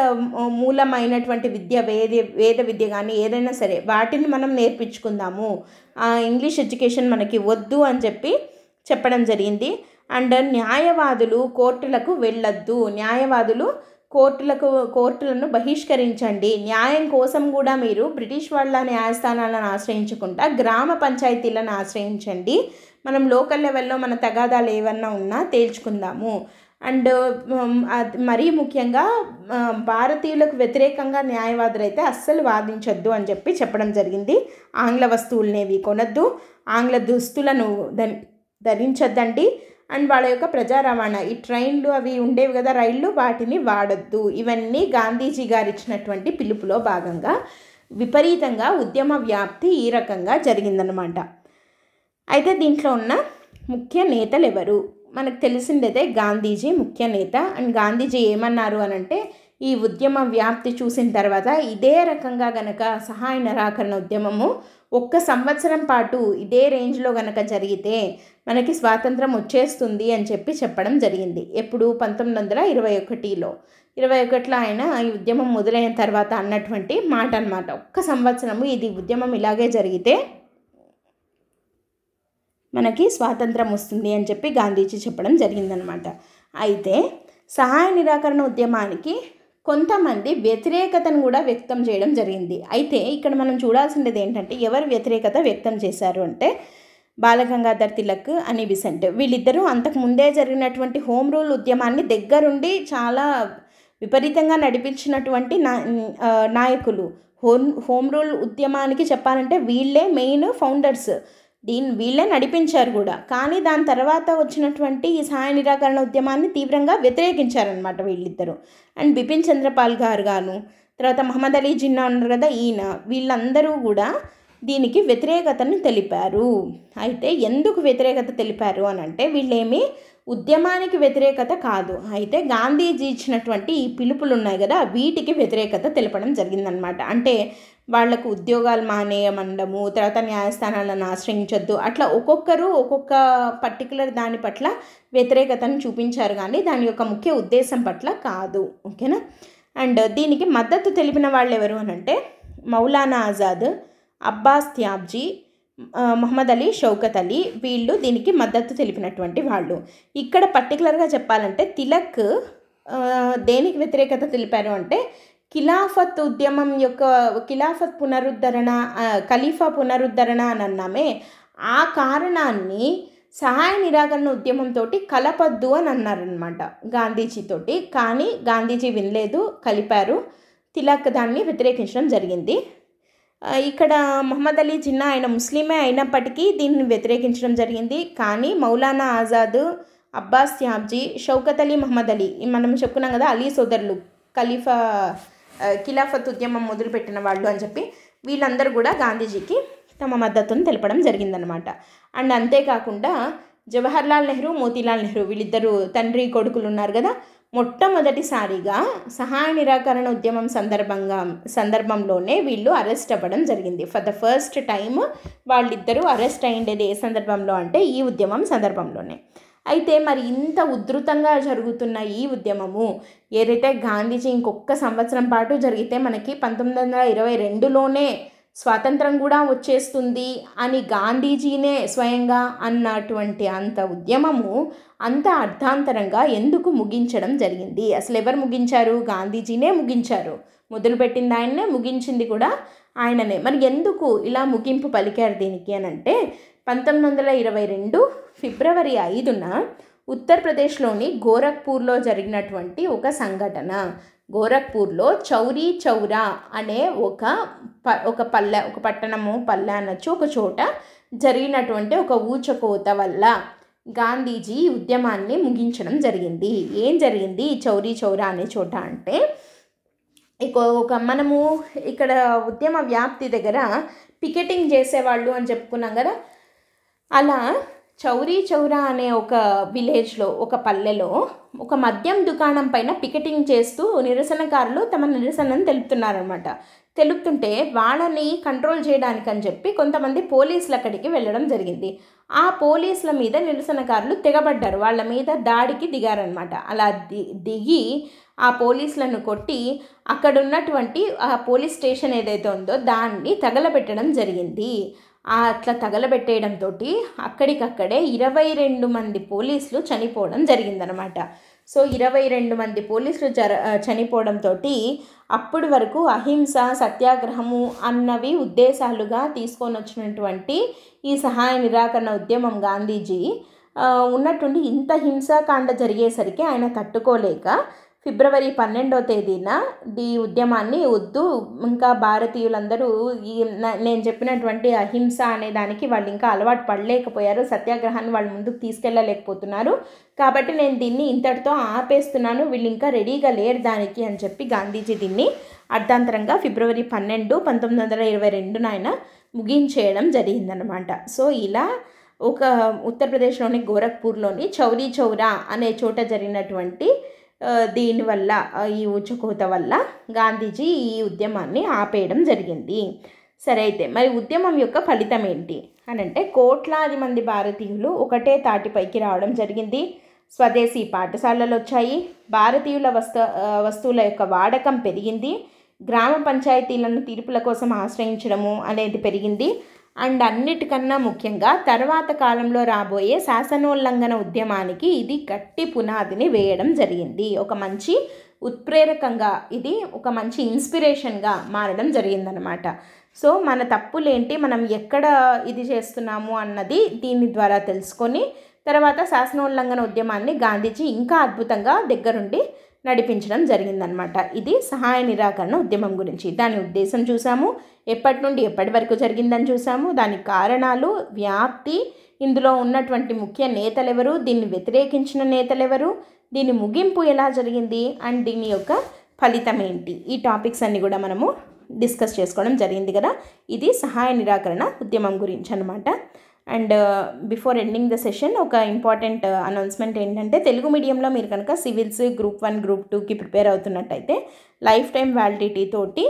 మూలమైనటువంటి విద్య వేద విద్య కానీ ఏదైనా సరే వాటిని మనం నేర్పించుకుందాము, ఇంగ్లీష్ ఎడ్యుకేషన్ మనకి వద్దు అని చెప్పడం జరిగింది. అండ్ న్యాయవాదులు కోర్టులకు వెళ్ళొద్దు, న్యాయవాదులు కోర్టులను బహిష్కరించండి, న్యాయం కోసం కూడా మీరు బ్రిటిష్ వాళ్ళ న్యాయస్థానాలను ఆశ్రయించకుండా గ్రామ పంచాయతీలను ఆశ్రయించండి, మనం లోకల్ లెవెల్లో మన తగాదాలు ఏమన్నా ఉన్నా తేల్చుకుందాము. అండ్ మరీ ముఖ్యంగా భారతీయులకు వ్యతిరేకంగా న్యాయవాదులు అయితే అస్సలు వాదించొద్దు అని చెప్పడం జరిగింది. ఆంగ్ల వస్తువులనేవి కొనొద్దు, ఆంగ్ల దుస్తులను ధరించొద్దండి, అండ్ వాళ్ళ యొక్క ప్రజా రవాణా ఈ ట్రైన్లు అవి ఉండేవి కదా రైళ్ళు, వాటిని వాడొద్దు. ఇవన్నీ గాంధీజీ గారు ఇచ్చినటువంటి పిలుపులో భాగంగా విపరీతంగా ఉద్యమ వ్యాప్తి ఈ రకంగా జరిగిందనమాట. అయితే దీంట్లో ఉన్న ముఖ్య నేతలు ఎవరు మనకు తెలిసిందైతే గాంధీజీ ముఖ్య నేత. అండ్ గాంధీజీ ఏమన్నారు అనంటే ఈ ఉద్యమ వ్యాప్తి చూసిన తర్వాత ఇదే రకంగా గనక సహాయ నిరాకరణ ఉద్యమము ఒక్క సంవత్సరం పాటు ఇదే రేంజ్లో కనుక జరిగితే మనకి స్వాతంత్రం వచ్చేస్తుంది అని చెప్పడం జరిగింది. ఎప్పుడు 1921లో 21లో ఆయన ఈ ఉద్యమం మొదలైన తర్వాత అన్నటువంటి మాట అన్నమాట. ఒక్క సంవత్సరము ఇది ఉద్యమం ఇలాగే జరిగితే మనకి స్వాతంత్రం వస్తుంది అని చెప్పి గాంధీజీ చెప్పడం జరిగిందనమాట. అయితే సహాయ నిరాకరణ ఉద్యమానికి కొంతమంది వ్యతిరేకతను కూడా వ్యక్తం చేయడం జరిగింది. అయితే ఇక్కడ మనం చూడాల్సింది ఏంటంటే ఎవరు వ్యతిరేకత వ్యక్తం చేశారు అంటే బాలగంగాధర్ తిలక్, అనీ బిసెంట్. వీళ్ళిద్దరూ అంతకుముందే జరిగినటువంటి హోమ్ రూల్ ఉద్యమాన్ని దగ్గరుండి చాలా విపరీతంగా నడిపించినటువంటి నాయకులు. హోమ్ రూల్ ఉద్యమానికి చెప్పాలంటే వీళ్ళే మెయిన్ ఫౌండర్స్. వీళ్ళే నడిపించారు కూడా. కానీ దాని తర్వాత వచ్చినటువంటి ఈ సహాయ నిరాకరణ ఉద్యమాన్ని తీవ్రంగా వ్యతిరేకించారనమాట వీళ్ళిద్దరూ. అండ్ బిపిన్ చంద్రపాల్ గాను, తర్వాత మహమ్మద్ అలీ జిన్నా ఉన్నారు కదా, వీళ్ళందరూ కూడా దీనికి వ్యతిరేకతను తెలిపారు. అయితే ఎందుకు వ్యతిరేకత తెలిపారు అని అంటే వీళ్ళేమీ ఉద్యమానికి వ్యతిరేకత కాదు, అయితే గాంధీజీ ఇచ్చినటువంటి ఈ పిలుపులు ఉన్నాయి కదా వీటికి వ్యతిరేకత తెలపడం జరిగిందనమాట. అంటే వాళ్లకు ఉద్యోగాలు మానేయమండము, తర్వాత న్యాయస్థానాలను ఆశ్రయించొద్దు, అట్లా ఒక్కొక్కరు ఒక్కొక్క పర్టికులర్ దాని పట్ల వ్యతిరేకతను చూపించారు కానీ దాని యొక్క ముఖ్య ఉద్దేశం పట్ల కాదు. ఓకేనా. అండ్ దీనికి మద్దతు తెలిపిన వాళ్ళు ఎవరు అని అంటే మౌలానా ఆజాద్, అబ్బాస్ త్యాబ్జీ, మహమ్మద్ అలీ, షౌకత్ అలీ, వీళ్ళు దీనికి మద్దతు తెలిపినటువంటి వాళ్ళు. ఇక్కడ పర్టికులర్గా చెప్పాలంటే తిలక్ దేనికి వ్యతిరేకత తెలిపారు అంటే ఖిలాఫత్ ఉద్యమం యొక్క ఖిలాఫత్ పునరుద్ధరణ, ఖలీఫా పునరుద్ధరణ అని అన్నామే, ఆ కారణాన్ని సహాయ నిరాకరణ ఉద్యమంతో కలపద్దు అని అన్నారనమాట గాంధీజీతోటి. కానీ గాంధీజీ వినలేదు, కలిపారు. తిలక్ దాన్ని వ్యతిరేకించడం జరిగింది. ఇక్కడ మహమ్మద్ అలీ జిన్నా ఆయన ముస్లిమే అయినప్పటికీ దీన్ని వ్యతిరేకించడం జరిగింది. కానీ మౌలానా ఆజాద్, అబ్బాస్ త్యాబ్జీ, షౌకత్ అలీ, మహమ్మద్ అలీ, మనం చెప్పుకున్నాం కదా అలీ సోదరులు, ఖిలాఫత్ ఉద్యమం మొదలుపెట్టిన వాళ్ళు అని చెప్పి వీళ్ళందరూ కూడా గాంధీజీకి తమ మద్దతును తెలపడం జరిగిందనమాట. అండ్ అంతేకాకుండా జవహర్లాల్ నెహ్రూ, మోతీలాల్ నెహ్రూ వీళ్ళిద్దరూ తండ్రి కొడుకులు ఉన్నారు కదా, మొట్టమొదటిసారిగా సహాయ నిరాకరణ ఉద్యమం సందర్భంలోనే వీళ్ళు అరెస్ట్ అవ్వడం జరిగింది. ఫర్ ద ఫస్ట్ టైం వాళ్ళిద్దరూ అరెస్ట్ అయ్యిండేది ఏ సందర్భంలో అంటే ఈ ఉద్యమం సందర్భంలోనే. అయితే మరి ఇంత ఉధృతంగా జరుగుతున్న ఈ ఉద్యమము ఏదైతే గాంధీజీ ఇంకొక సంవత్సరం పాటు జరిగితే మనకి 1922లోనే స్వాతంత్రం కూడా వచ్చేస్తుంది అని గాంధీజీనే స్వయంగా అన్నటువంటి అంత ఉద్యమము అంత అర్థాంతరంగా ఎందుకు ముగించడం జరిగింది? అసలు ఎవరు ముగించారు? గాంధీజీనే ముగించారు. మొదలుపెట్టింది ఆయన్నే, ముగించింది కూడా ఆయననే. మరి ఎందుకు ఇలా ముగింపు పలికారు దీనికి అని అంటే 1922 ఫిబ్రవరి 5న ఉత్తరప్రదేశ్లోని గోరఖ్పూర్లో జరిగినటువంటి ఒక సంఘటన. గోరఖ్పూర్లో చౌరీ చౌరా అనే ఒక పట్టణము, పల్లె అనొచ్చు, ఒక చోట జరిగినటువంటి ఒక ఊచకోత వల్ల గాంధీజీ ఉద్యమాన్ని ముగించడం జరిగింది. ఏం జరిగింది చౌరీ చౌరా అనే చోట అంటే మనము ఇక్కడ ఉద్యమ వ్యాప్తి దగ్గర పికెటింగ్ చేసేవాళ్ళు అని చెప్పుకున్నాం కదా, అలా చౌరీ చౌరా అనే ఒక విలేజ్లో, ఒక పల్లెలో ఒక మద్యం దుకాణం పైన పికెటింగ్ చేస్తూ నిరసనకారులు తమ నిరసనను తెలుపుతుంటే వాళ్ళని కంట్రోల్ చేయడానికని చెప్పి కొంతమంది పోలీసులు అక్కడికి వెళ్ళడం జరిగింది. ఆ పోలీసుల మీద నిరసనకారులు తెగబడ్డారు, వాళ్ళ మీద దాడికి దిగారనమాట. అలా దిగి ఆ పోలీసులను కొట్టి అక్కడ ఉన్నటువంటి ఆ పోలీస్ స్టేషన్ ఏదైతే ఉందో దాన్ని తగలబెట్టడం జరిగింది. అట్లా తగలబెట్టేయడంతో అక్కడికక్కడే 22 మంది పోలీసులు చనిపోవడం జరిగిందనమాట. సో 22 మంది పోలీసులు చనిపోవడంతో అప్పటి వరకు అహింస, సత్యాగ్రహము అన్నవి ఉద్దేశాలుగా తీసుకొని వచ్చినటువంటి ఈ సహాయ నిరాకరణ ఉద్యమం గాంధీజీ ఉన్నటువంటి ఇంత హింసాకాండ జరిగేసరికి ఆయన తట్టుకోలేక ఫిబ్రవరి 12వ తేదీన ఈ ఉద్యమాన్ని వద్దు, ఇంకా భారతీయులందరూ నేను చెప్పినటువంటి అహింస అనే దానికి వాళ్ళు ఇంకా అలవాటు పడలేకపోయారు, సత్యాగ్రహాన్ని వాళ్ళు ముందుకు తీసుకెళ్ళలేకపోతున్నారు, కాబట్టి నేను దీన్ని ఇంతటితో ఆపేస్తున్నాను, వీళ్ళు ఇంకా రెడీగా లేరు దానికి అని చెప్పి గాంధీజీ దీన్ని అర్ధాంతరంగా ఫిబ్రవరి 12, 1922 ఆయన ముగించేయడం జరిగిందనమాట. సో ఇలా ఒక ఉత్తరప్రదేశ్లోని గోరఖ్పూర్లోని చౌరీ చౌరా అనే చోట జరిగినటువంటి దీనివల్ల, ఈ ఊచకోత వల్ల గాంధీజీ ఈ ఉద్యమాన్ని ఆపేయడం జరిగింది. సరే, అయితే మరి ఉద్యమం యొక్క ఫలితం ఏంటి అని అంటే, కోట్లాది మంది భారతీయులు ఒకటే తాటిపైకి రావడం జరిగింది. స్వదేశీ పాఠశాలలు వచ్చాయి. భారతీయుల వస్తువుల యొక్క వాడకం పెరిగింది. గ్రామ పంచాయతీలను తీర్పుల కోసం ఆశ్రయించడము అనేది పెరిగింది. అండ్ అన్నిటికన్నా ముఖ్యంగా తర్వాత కాలంలో రాబోయే శాసనోల్లంఘన ఉద్యమానికి ఇది గట్టి పునాదిని వేయడం జరిగింది. ఒక మంచి ఉత్ప్రేరకంగా, ఇది ఒక మంచి ఇన్స్పిరేషన్గా మారడం జరిగిందనమాట. సో మన తప్పులేంటి, మనం ఎక్కడ ఇది చేస్తున్నాము అన్నది దీని ద్వారా తెలుసుకొని తర్వాత శాసనోల్లంఘన ఉద్యమాన్ని గాంధీజీ ఇంకా అద్భుతంగా దగ్గరుండి నడిపించడం జరిగిందనమాట. ఇది సహాయ నిరాకరణ ఉద్యమం గురించి. దాని ఉద్దేశం చూసాము, ఎప్పటి నుండి ఎప్పటి వరకు జరిగిందని చూసాము, దాని కారణాలు, వ్యాప్తి, ఇందులో ఉన్నటువంటి ముఖ్య నేతలు ఎవరు, దీన్ని వ్యతిరేకించిన నేతలు ఎవరు, దీని ముగింపు ఎలా జరిగింది, అండ్ దీని యొక్క ఫలితం ఏంటి, ఈ టాపిక్స్ అన్నీ కూడా మనము డిస్కస్ చేసుకోవడం జరిగింది కదా. ఇది సహాయ నిరాకరణ ఉద్యమం గురించి అనమాట. And before ending the session ఒక ఇంపార్టెంట్ అనౌన్స్మెంట్ ఏంటంటే, తెలుగు మీడియంలో మీరు కనుక సివిల్స్ గ్రూప్ 1 గ్రూప్ 2కి ప్రిపేర్ అవుతున్నట్టయితే లైఫ్ టైం వ్యాలిడిటీ తోటి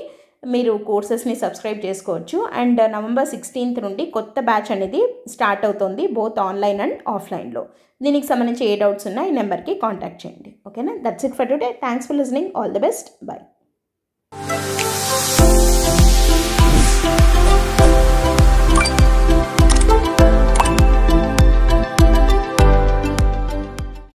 మీరు కోర్సెస్ని సబ్స్క్రైబ్ చేసుకోవచ్చు. అండ్ November 16th నుండి కొత్త బ్యాచ్ అనేది స్టార్ట్ అవుతుంది, బోత్ ఆన్లైన్ అండ్ ఆఫ్లైన్లో. దీనికి సంబంధించి ఏ డౌట్స్ ఉన్నా ఈ నెంబర్కి కాంటాక్ట్ చేయండి. ఓకేనా? That's it for today. Thanks for listening. All the best. By.